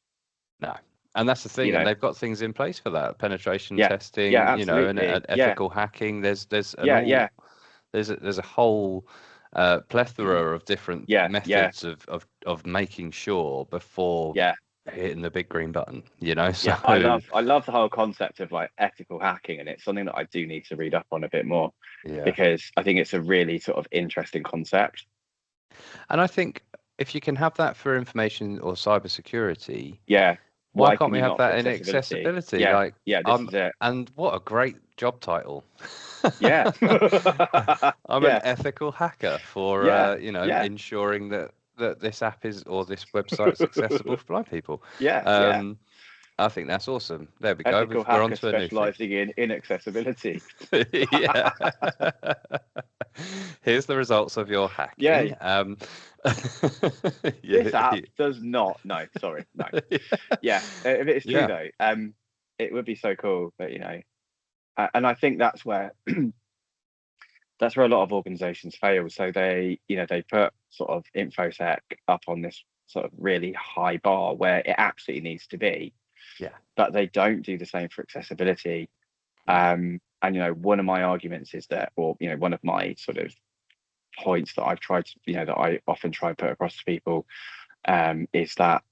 Speaker 1: No. And that's the
Speaker 2: You
Speaker 1: thing, and
Speaker 2: know,
Speaker 1: they've got things in place for that, penetration
Speaker 2: yeah, yeah,
Speaker 1: testing, and
Speaker 2: absolutely, yeah,
Speaker 1: ethical hacking. There's an
Speaker 2: yeah, yeah,
Speaker 1: all there's a whole plethora of different
Speaker 2: yeah, yeah,
Speaker 1: methods of making sure before
Speaker 2: yeah.
Speaker 1: hitting the big green button.
Speaker 2: Yeah,
Speaker 1: So
Speaker 2: I love the whole concept of like ethical hacking, and it's something that I do need to read up on a bit more
Speaker 1: yeah.
Speaker 2: because I think it's a really sort of interesting concept.
Speaker 1: And I think if you can have that for information or cybersecurity,
Speaker 2: Yeah,
Speaker 1: why
Speaker 2: why
Speaker 1: can't
Speaker 2: can
Speaker 1: we
Speaker 2: you
Speaker 1: have
Speaker 2: not for
Speaker 1: that in
Speaker 2: accessibility?
Speaker 1: accessibility?
Speaker 2: Yeah,
Speaker 1: Like,
Speaker 2: yeah, this is it.
Speaker 1: and what a great job title.
Speaker 2: Yeah,
Speaker 1: I'm an
Speaker 2: yeah,
Speaker 1: ethical hacker for
Speaker 2: yeah, yeah,
Speaker 1: ensuring that this app is or this website's accessible for blind people.
Speaker 2: yeah, yeah.
Speaker 1: Um, I think that's awesome. There we go.
Speaker 2: Ethical
Speaker 1: We're on
Speaker 2: hacker
Speaker 1: to a new thing.
Speaker 2: specializing in inaccessibility.
Speaker 1: Yeah. Here's the results of your
Speaker 2: Yeah,
Speaker 1: hacking.
Speaker 2: this
Speaker 1: Yeah,
Speaker 2: app does not. No, sorry, no. Yeah, if it's true
Speaker 1: yeah,
Speaker 2: though, it would be so cool. But and I think that's where a lot of organizations fail. So they put sort of infosec up on this sort of really high bar where it absolutely needs to be,
Speaker 1: yeah.
Speaker 2: but they don't do the same for accessibility. And one of my arguments is that, or one of my sort of points that I've tried to, that I often try and put across to people, is that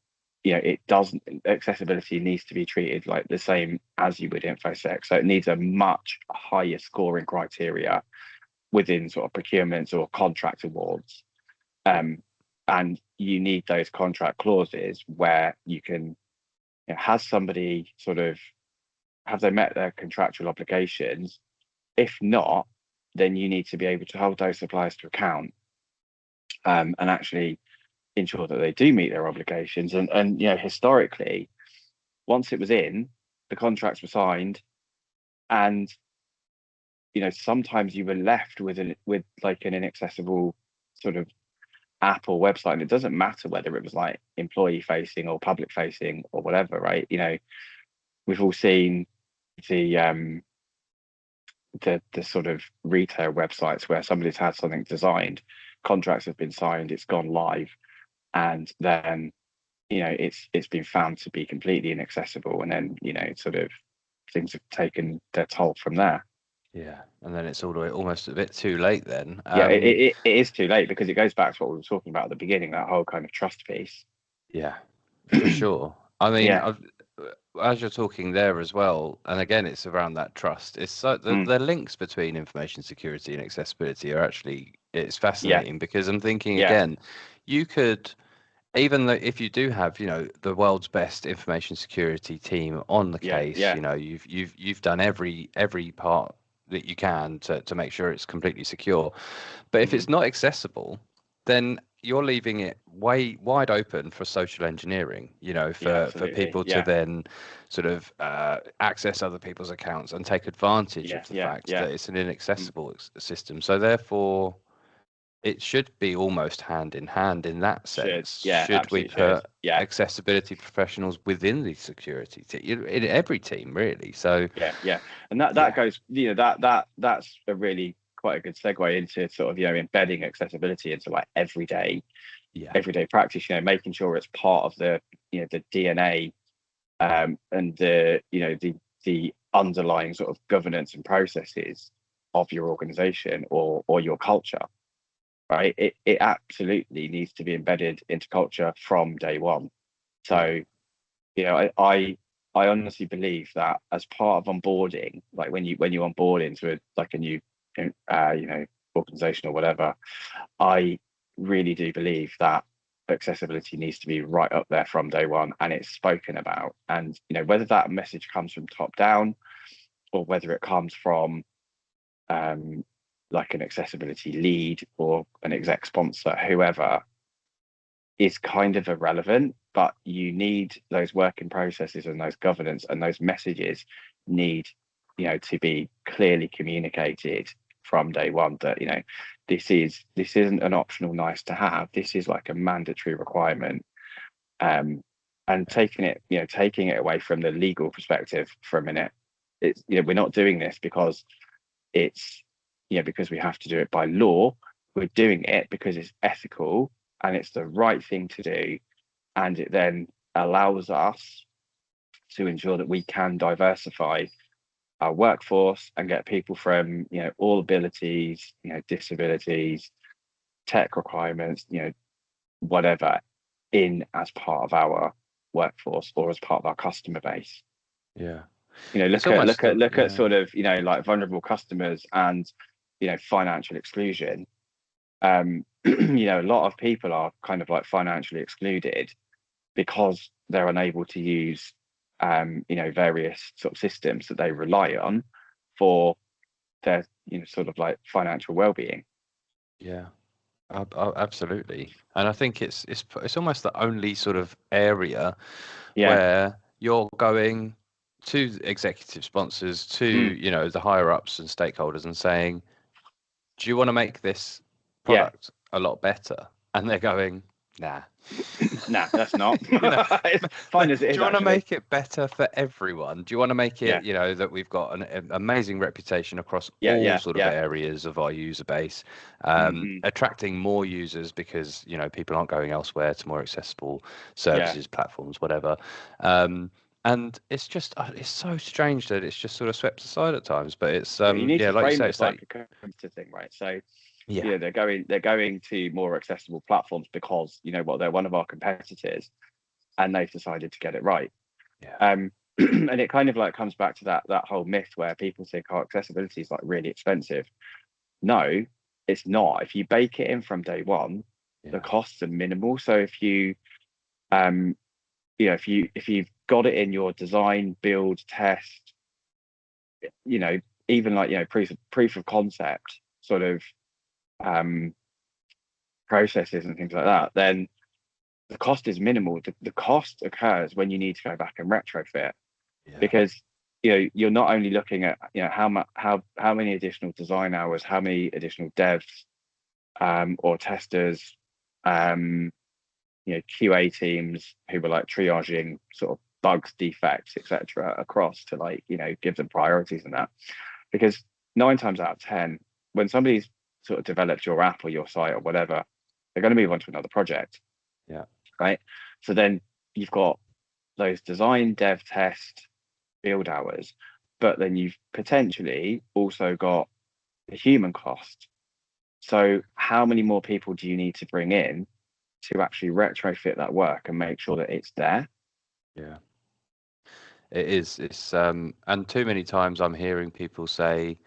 Speaker 2: it doesn't accessibility needs to be treated like the same as you would infosec. So it needs a much higher scoring criteria within sort of procurements or contract awards. And you need those contract clauses where you can, has somebody sort of, have they met their contractual obligations? If not, then you need to be able to hold those suppliers to account, and actually ensure that they do meet their obligations. And historically, once it was in, the contracts were signed, and sometimes you were left with like an inaccessible sort of app or website, and it doesn't matter whether it was like employee facing or public facing or whatever, right? We've all seen the the sort of retail websites where somebody's had something designed, contracts have been signed, it's gone live, and then it's been found to be completely inaccessible, and then sort of things have taken their toll from there.
Speaker 1: Yeah, and then it's all the way almost a bit too late then.
Speaker 2: Yeah, it is too late because it goes back to what we were talking about at the beginning, that whole kind of trust piece.
Speaker 1: Yeah, for sure. I mean,
Speaker 2: Yeah.
Speaker 1: as you're talking there as well, and again, it's around that trust. It's so
Speaker 2: Mm.
Speaker 1: the links between information security and accessibility are actually it's
Speaker 2: Yeah.
Speaker 1: fascinating because I'm thinking
Speaker 2: Yeah.
Speaker 1: again, you could even though if you do have the world's best information security team on the
Speaker 2: Yeah.
Speaker 1: case,
Speaker 2: Yeah.
Speaker 1: you've done every part that you can to make sure it's completely secure. But if
Speaker 2: Mm.
Speaker 1: it's not accessible, then you're leaving it way wide open for social engineering,
Speaker 2: Yeah.
Speaker 1: for
Speaker 2: Absolutely.
Speaker 1: people to
Speaker 2: Yeah.
Speaker 1: then sort of access other people's accounts and take advantage
Speaker 2: Yeah.
Speaker 1: of the
Speaker 2: Yeah.
Speaker 1: fact
Speaker 2: Yeah.
Speaker 1: that it's an
Speaker 2: Mm.
Speaker 1: inaccessible system. So therefore, it should be almost hand in hand in that
Speaker 2: Should.
Speaker 1: sense.
Speaker 2: Yeah.
Speaker 1: Should we
Speaker 2: Absolutely should.
Speaker 1: put
Speaker 2: Yeah.
Speaker 1: accessibility professionals within the security team, in every team, really? So,
Speaker 2: Yeah. Yeah. And that
Speaker 1: yeah,
Speaker 2: goes, that's a really quite a good segue into sort of embedding accessibility into like
Speaker 1: yeah,
Speaker 2: everyday practice. Making sure it's part of the DNA, and the underlying sort of governance and processes of your organization or your culture, right? It absolutely needs to be embedded into culture from day one.
Speaker 1: yeah,
Speaker 2: So I I honestly believe that as part of onboarding, like when you onboard into a new organization or whatever, I really do believe that accessibility needs to be right up there from day one, and it's spoken about. And whether that message comes from top down or whether it comes from like an accessibility lead or an exec sponsor, whoever, is kind of irrelevant. But you need those working processes and those governance and those messages need to be clearly communicated from day one, that this isn't an optional nice to have, this is like a mandatory requirement. And taking it away from the legal perspective for a minute, it's we're not doing this because it's because we have to do it by law. We're doing it because it's ethical and it's the right thing to do, and it then allows us to ensure that we can diversify our workforce and get people from all abilities, disabilities, tech requirements, whatever, in as part of our workforce or as part of our customer base.
Speaker 1: Yeah.
Speaker 2: Look at sort of like vulnerable customers and financial exclusion. A lot of people are kind of like financially excluded because they're unable to use various sort of systems that they rely on for their sort of like financial well-being.
Speaker 1: Yeah. Absolutely. And I think it's almost the only sort of area where you're going to executive sponsors, to the higher ups and stakeholders, and saying, do you want to make this product a lot better? And they're going, nah.
Speaker 2: Nah, that's not. Fine as it is.
Speaker 1: Do you want to make it better for everyone? Do you want to make it, that we've got an amazing reputation across all sort of areas of our user base, attracting more users because, people aren't going elsewhere to more accessible services, platforms, whatever. And it's just, it's so strange that it's just sort of swept aside at times. But it's,
Speaker 2: you need to
Speaker 1: like you
Speaker 2: frame
Speaker 1: say,
Speaker 2: it's like a competitive thing, right? So they're going to more accessible platforms because they're one of our competitors, and they've decided to get it right. And it kind of like comes back to that whole myth where people think, oh, accessibility is like really expensive. No, it's not. If you bake it in from day one, the costs are minimal. So if you if you've got it in your design, build, test, even like proof of concept sort of processes and things like that, then the cost is minimal. The cost occurs when you need to go back and retrofit, because you're not only looking at how many additional design hours, how many additional devs or testers, QA teams who were like triaging sort of bugs, defects, etc. across to like give them priorities and that, because 9 times out of 10, when somebody's sort of developed your app or your site or whatever, they're going to move on to another project. Right. So then you've got those design, dev, test, build hours, but then you've potentially also got the human cost. So how many more people do you need to bring in to actually retrofit that work and make sure that it's there?
Speaker 1: It is. It's and too many times I'm hearing people say,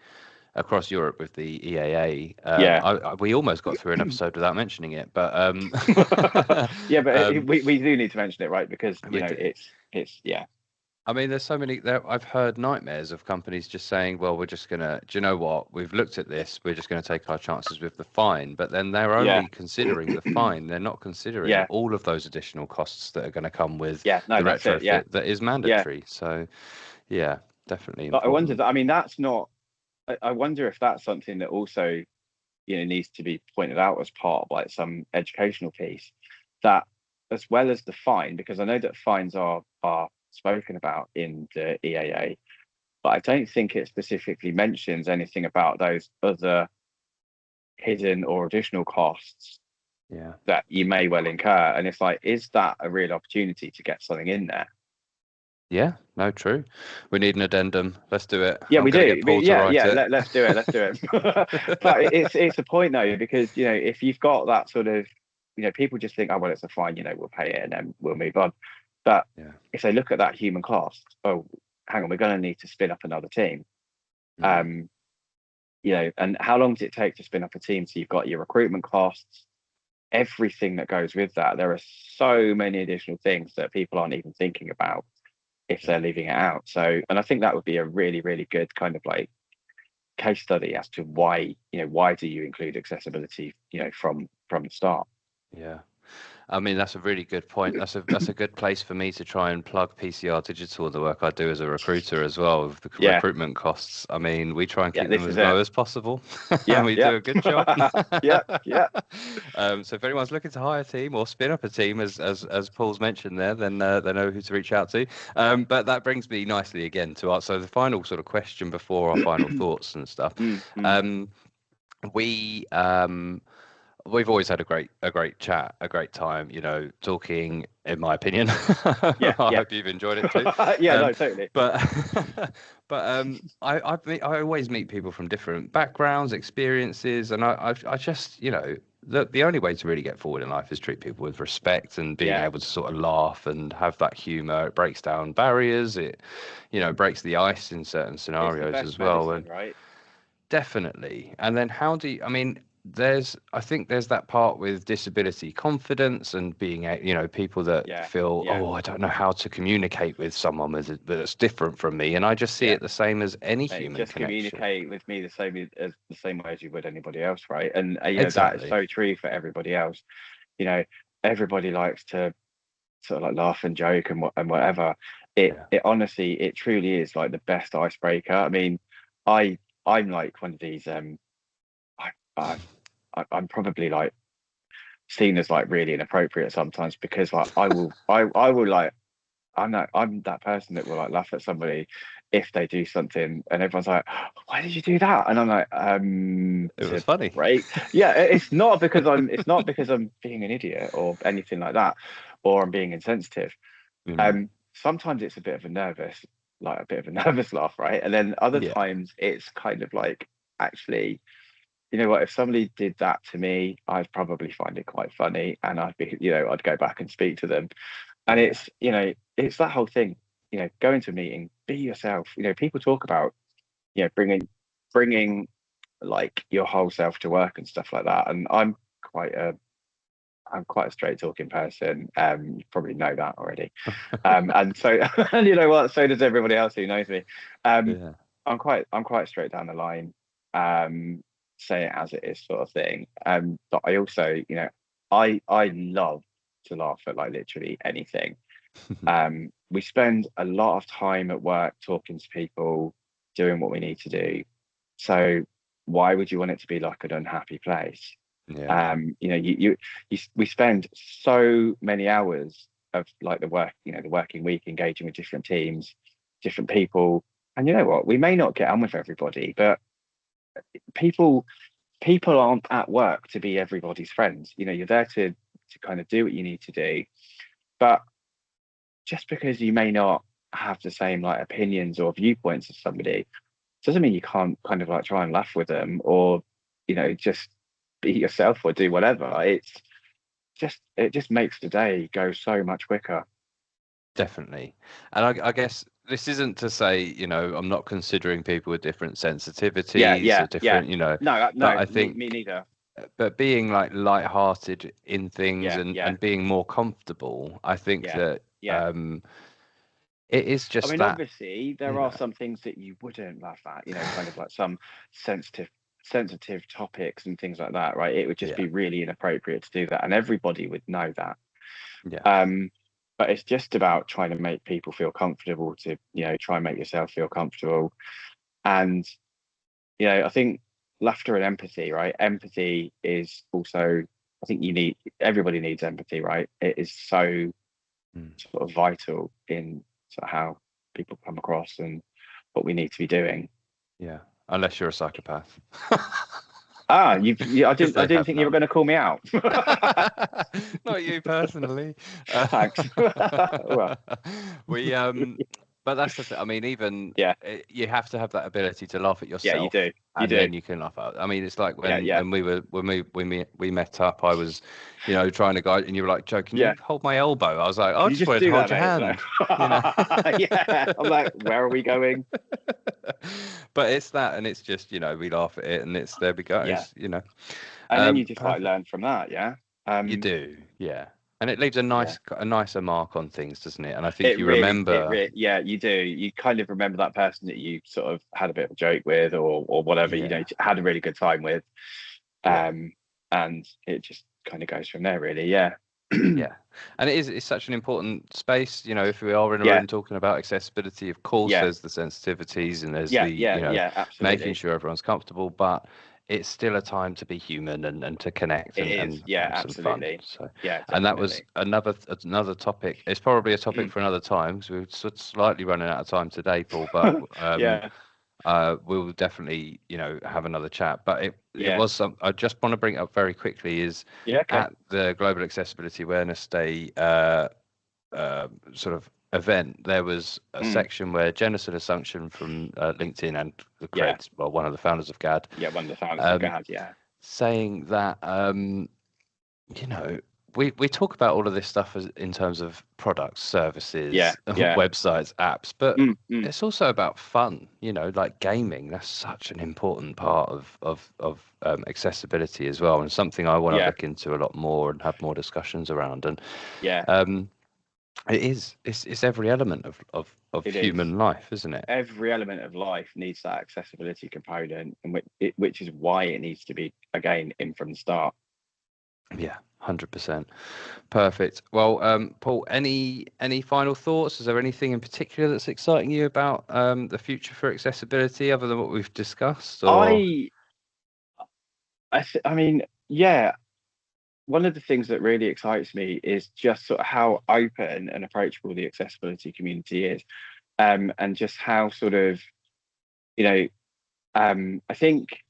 Speaker 1: across Europe with the EAA. We almost got through an episode without mentioning it, but
Speaker 2: we do need to mention it, right? Because it's
Speaker 1: I mean, there's so many there. I've heard nightmares of companies just saying, well, we're just gonna, do you know what? We've looked at this, we're just gonna take our chances with the fine. But then they're only considering the fine. They're not considering all of those additional costs that are going to come with the retrofit that is mandatory. So definitely.
Speaker 2: But I wonder, I mean, that's not, I wonder if that's something that also, needs to be pointed out as part of like some educational piece, that as well as the fine, because I know that fines are spoken about in the EAA, but I don't think it specifically mentions anything about those other hidden or additional costs that you may well incur. And it's like, is that a real opportunity to get something in there?
Speaker 1: Yeah, no, true. We need an addendum. Let's do it.
Speaker 2: We do. Let's do it. Let's do it. But it's a point though, because if you've got that sort of, people just think, oh well, it's a fine, we'll pay it and then we'll move on. But
Speaker 1: Yeah.
Speaker 2: if they look at that human cost, oh, hang on, we're going to need to spin up another team.
Speaker 1: Mm.
Speaker 2: And how long does it take to spin up a team? So you've got your recruitment costs, everything that goes with that. There are so many additional things that people aren't even thinking about if they're leaving it out. So, and I think that would be a really, really good kind of like case study as to why do you include accessibility, from the start.
Speaker 1: Yeah. I mean, that's a really good point. That's a good place for me to try and plug PCR Digital, the work I do as a recruiter as well, with the
Speaker 2: Yeah,
Speaker 1: recruitment costs. I mean, we try and
Speaker 2: yeah,
Speaker 1: keep them
Speaker 2: this is
Speaker 1: as
Speaker 2: it.
Speaker 1: low as possible, and
Speaker 2: Yeah,
Speaker 1: we
Speaker 2: yeah.
Speaker 1: do a good job.
Speaker 2: Yeah, yeah.
Speaker 1: So if anyone's looking to hire a team or spin up a team, as Paul's mentioned there, then they know who to reach out to. But that brings me nicely again to our, so the final sort of question before our final thoughts and stuff.
Speaker 2: Mm,
Speaker 1: We we've always had a great chat, a great time, talking, in my opinion.
Speaker 2: yeah,
Speaker 1: I
Speaker 2: yeah.
Speaker 1: hope you've enjoyed it too.
Speaker 2: Yeah,
Speaker 1: Um,
Speaker 2: no, totally.
Speaker 1: but I always meet people from different backgrounds, experiences, and I just, the only way to really get forward in life is treat people with respect and being
Speaker 2: Yeah,
Speaker 1: able to sort of laugh and have that humor. It breaks down barriers. It, breaks the ice in certain
Speaker 2: it's the
Speaker 1: scenarios
Speaker 2: best
Speaker 1: as well.
Speaker 2: medicine,
Speaker 1: And
Speaker 2: right?
Speaker 1: definitely. And then I mean, I think there's that part with disability confidence and being, people that
Speaker 2: Yeah,
Speaker 1: feel,
Speaker 2: yeah,
Speaker 1: oh, I don't know how to communicate with someone that's different from me. And I just see
Speaker 2: yeah.
Speaker 1: it the same as any
Speaker 2: Mate,
Speaker 1: human
Speaker 2: just
Speaker 1: connection.
Speaker 2: communicate with me the same way as you would anybody else, right? And that is
Speaker 1: Exactly.
Speaker 2: so true for everybody else. You know, everybody likes to sort of like laugh and joke and whatever. It
Speaker 1: Yeah.
Speaker 2: it honestly, it truly is like the best icebreaker. I mean, I'm like one of these. I, I I'm probably like seen as like really inappropriate sometimes because like I will like I'm that person that will like laugh at somebody if they do something and everyone's like, why did you do that? And I'm like,
Speaker 1: It was
Speaker 2: to
Speaker 1: funny.
Speaker 2: break. Yeah, it's not because I'm being an idiot or anything like that, or I'm being insensitive.
Speaker 1: Mm.
Speaker 2: Sometimes it's a bit of a nervous laugh, right? And then other
Speaker 1: Yeah.
Speaker 2: times it's kind of like, actually, you know what, if somebody did that to me, I'd probably find it quite funny and I'd go back and speak to them. And
Speaker 1: Yeah.
Speaker 2: it's that whole thing, go into a meeting, be yourself. People talk about, bringing like your whole self to work and stuff like that. And quite a I'm quite a straight talking person. You probably know that already. And so, and you know what? So does everybody else who knows me. Um,
Speaker 1: Yeah.
Speaker 2: I'm quite straight down the line. Um, say it as it is, sort of thing. But I also, I love to laugh at like literally anything. We spend a lot of time at work talking to people, doing what we need to do. So why would you want it to be like an unhappy place?
Speaker 1: Yeah.
Speaker 2: We spend so many hours of like the working week engaging with different teams, different people. And you know what? We may not get on with everybody, but people people aren't at work to be everybody's friends. You're there to kind of do what you need to do. But just because you may not have the same like opinions or viewpoints as somebody doesn't mean you can't kind of like try and laugh with them, or just be yourself or do whatever. It just makes the day go so much quicker.
Speaker 1: Definitely. And I guess this isn't to say, I'm not considering people with different
Speaker 2: Yeah,
Speaker 1: sensitivities
Speaker 2: yeah,
Speaker 1: or
Speaker 2: yeah.
Speaker 1: different,
Speaker 2: No,
Speaker 1: but
Speaker 2: no,
Speaker 1: I
Speaker 2: me
Speaker 1: think,
Speaker 2: neither.
Speaker 1: but being like light-hearted in things
Speaker 2: Yeah,
Speaker 1: and,
Speaker 2: yeah,
Speaker 1: and being more comfortable, I think
Speaker 2: yeah,
Speaker 1: that
Speaker 2: yeah.
Speaker 1: it is
Speaker 2: I
Speaker 1: just
Speaker 2: mean,
Speaker 1: that,
Speaker 2: obviously, there
Speaker 1: you
Speaker 2: are
Speaker 1: know,
Speaker 2: some things that you wouldn't laugh at, kind of like some sensitive topics and things like that, right? It would just
Speaker 1: yeah,
Speaker 2: be really inappropriate to do that, and everybody would know that.
Speaker 1: yeah,
Speaker 2: Um, but it's just about trying to make people feel comfortable, to try and make yourself feel comfortable. And I think laughter and empathy, right? Empathy is also, I think everybody needs empathy, right? It is so
Speaker 1: mm,
Speaker 2: sort of vital in sort of how people come across and what we need to be doing.
Speaker 1: yeah. Unless you're a psychopath.
Speaker 2: I
Speaker 1: Because
Speaker 2: didn't I
Speaker 1: they
Speaker 2: didn't
Speaker 1: have
Speaker 2: think you were
Speaker 1: none.
Speaker 2: going to call me out.
Speaker 1: Not you personally.
Speaker 2: Thanks. Well,
Speaker 1: We But that's the thing. I mean, even
Speaker 2: Yeah.
Speaker 1: you have to have that ability to laugh at
Speaker 2: Yeah, you
Speaker 1: yourself,
Speaker 2: do.
Speaker 1: and then you can laugh at. I mean, it's like when
Speaker 2: Yeah.
Speaker 1: we met up, I was, trying to guide, and you were like, "Joe, can you hold my elbow?" I was like, "I
Speaker 2: Can you
Speaker 1: just wanted to
Speaker 2: do
Speaker 1: hold
Speaker 2: that,
Speaker 1: your
Speaker 2: mate?
Speaker 1: hand,"
Speaker 2: Like, yeah. I'm like, where are we going?
Speaker 1: But it's that, and it's just we laugh at it, and it's there we go.
Speaker 2: Yeah.
Speaker 1: It's,
Speaker 2: And then you just like
Speaker 1: perfect.
Speaker 2: learn from that. Yeah.
Speaker 1: You do, yeah. And it leaves a nicer mark on things, doesn't it? And I think you remember.
Speaker 2: Yeah, you do. You kind of remember that person that you sort of had a bit of a joke with, or whatever, had a really good time with. And it just kind of goes from there, really. Yeah.
Speaker 1: Yeah, and it's such an important space. If we are in a room talking about accessibility, of course, there's the sensitivities and there's
Speaker 2: absolutely,
Speaker 1: making sure everyone's comfortable, but it's still a time to be human and to connect and have
Speaker 2: absolutely.
Speaker 1: some fun. So,
Speaker 2: yeah,
Speaker 1: and that was another topic. It's probably a topic for another time because we're slightly running out of time today, Paul. But we'll definitely have another chat. But it was some. I just want to bring it up very quickly is at the Global Accessibility Awareness Day sort of event, there was a section where Jenison Assumption from LinkedIn and the creds, well, one of the founders of GAD,
Speaker 2: one of the founders of GAD,
Speaker 1: saying that we talk about all of this stuff in terms of products, services, websites, apps, but it's also about fun. Like gaming. That's such an important part of accessibility as well, and something I want to look into a lot more and have more discussions around. And it's every element of human life, isn't it?
Speaker 2: Every element of life needs that accessibility component, and which is why it needs to be again in from the start.
Speaker 1: Yeah, 100%. Perfect. Well, Paul, any final thoughts? Is there anything in particular that's exciting you about the future for accessibility other than what we've discussed? Or
Speaker 2: I mean, yeah. One of the things that really excites me is just sort of how open and approachable the accessibility community is, and just how sort of, I think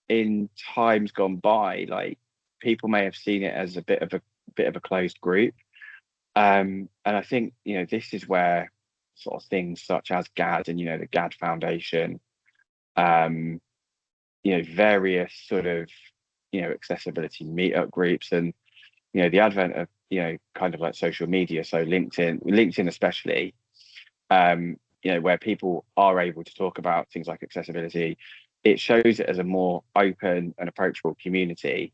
Speaker 2: in times gone by, like people may have seen it as a bit of a closed group, and I think this is where sort of things such as GAD and the GAD Foundation, various sort of accessibility meetup groups, and the advent of kind of like social media, so LinkedIn especially, where people are able to talk about things like accessibility. It shows it as a more open and approachable community,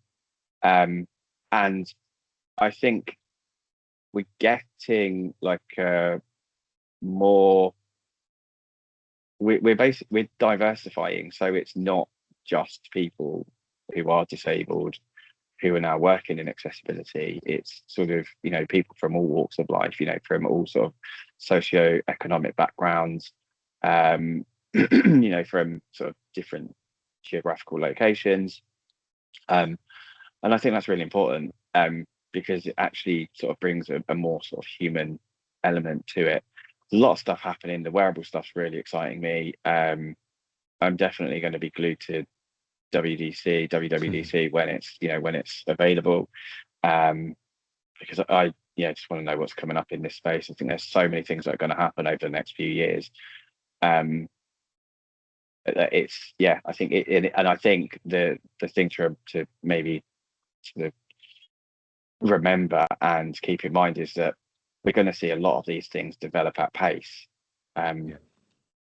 Speaker 2: and I think we're getting like more. We're diversifying, so it's not just people who are disabled who are now working in accessibility. It's sort of people from all walks of life, from all sort of socio-economic backgrounds, from sort of different geographical locations, and I think that's really important, because it actually sort of brings a more sort of human element to it. There's a lot of stuff happening. The wearable stuff's really exciting me. I'm definitely going to be glued to WWDC when it's available, because I just want to know what's coming up in this space. I think there's so many things that are going to happen over the next few years. I think and I think the thing to maybe sort of remember and keep in mind is that we're going to see a lot of these things develop at pace,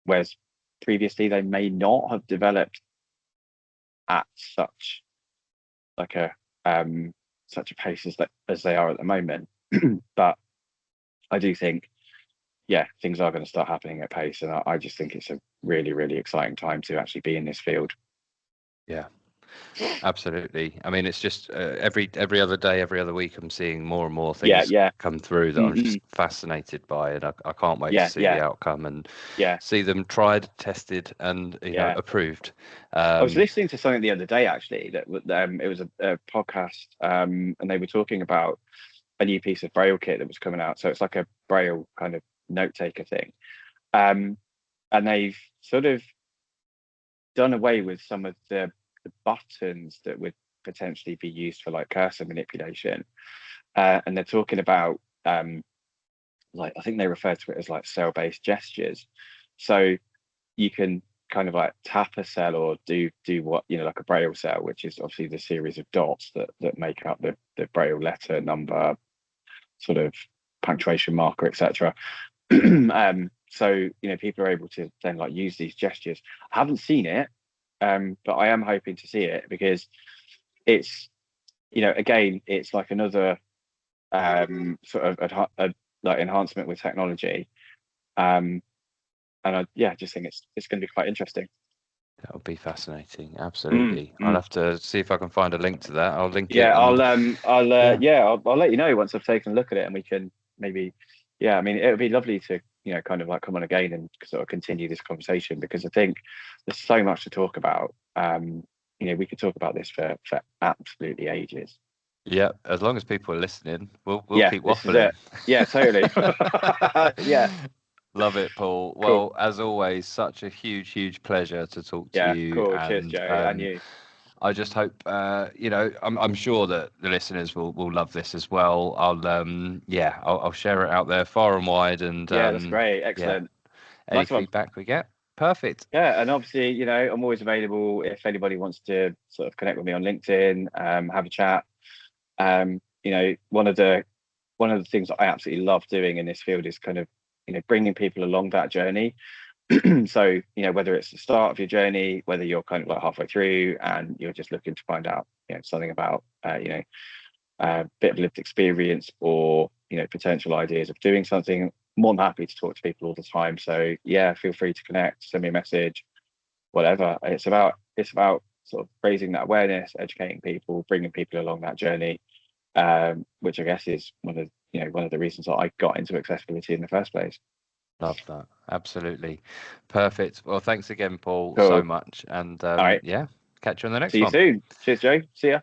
Speaker 2: whereas previously they may not have developed at such like a pace as they are at the moment. But I do think things are going to start happening at pace, and I just think it's a really, really exciting time to actually be in this field.
Speaker 1: Yeah, absolutely. I mean, it's just every other day, every other week, I'm seeing more and more things come through that I'm just fascinated by, and I can't wait to see the outcome and see them tried, tested, and approved.
Speaker 2: I was listening to something the other day actually that it was a podcast, and they were talking about a new piece of Braille kit that was coming out. So it's like a Braille kind of note taker thing, and they've sort of done away with some of the buttons that would potentially be used for like cursor manipulation, and they're talking about like, I think they refer to it as like cell-based gestures. So you can kind of like tap a cell or do what, like a braille cell, which is obviously the series of dots that make up the braille letter, number, sort of punctuation marker, etc. So people are able to then like use these gestures. I haven't seen it, but I am hoping to see it, because it's, again, it's like another sort of like enhancement with technology, and I just think it's going to be quite interesting.
Speaker 1: That would be fascinating. Absolutely. I'll have to see if I can find a link to that. I'll link
Speaker 2: Yeah,
Speaker 1: it.
Speaker 2: I'll let you know once I've taken a look at it, and we can maybe, I mean, it would be lovely to, kind of like come on again and sort of continue this conversation, because I think there's so much to talk about. We could talk about this for absolutely ages.
Speaker 1: Yeah, as long as people are listening, we'll keep
Speaker 2: this is
Speaker 1: waffling.
Speaker 2: it. Yeah, totally. Yeah.
Speaker 1: Love it, Paul.
Speaker 2: Cool.
Speaker 1: Well, as always, such a huge pleasure to talk to
Speaker 2: Yeah,
Speaker 1: you.
Speaker 2: cool.
Speaker 1: And
Speaker 2: Cheers, Joe. And you.
Speaker 1: I just hope I'm sure that the listeners will love this as well. I'll share it out there far and wide, and
Speaker 2: yeah, that's great. Excellent.
Speaker 1: Any
Speaker 2: Nice one.
Speaker 1: feedback we get, perfect.
Speaker 2: Yeah, and obviously, I'm always available if anybody wants to sort of connect with me on LinkedIn, have a chat. One of the things that I absolutely love doing in this field is kind of, bringing people along that journey. So, whether it's the start of your journey, whether you're kind of like halfway through and you're just looking to find out, something about, a bit of lived experience, or, potential ideas of doing something, more than happy to talk to people all the time. So yeah, feel free to connect, send me a message, whatever. It's about sort of raising that awareness, educating people, bringing people along that journey, which I guess is one of the reasons that I got into accessibility in the first place.
Speaker 1: Love that. Absolutely. Perfect. Well, thanks again, Paul,
Speaker 2: Cool.
Speaker 1: so much. And
Speaker 2: all right,
Speaker 1: catch you on the next
Speaker 2: see you
Speaker 1: one.
Speaker 2: soon. Cheers, Joe. See ya.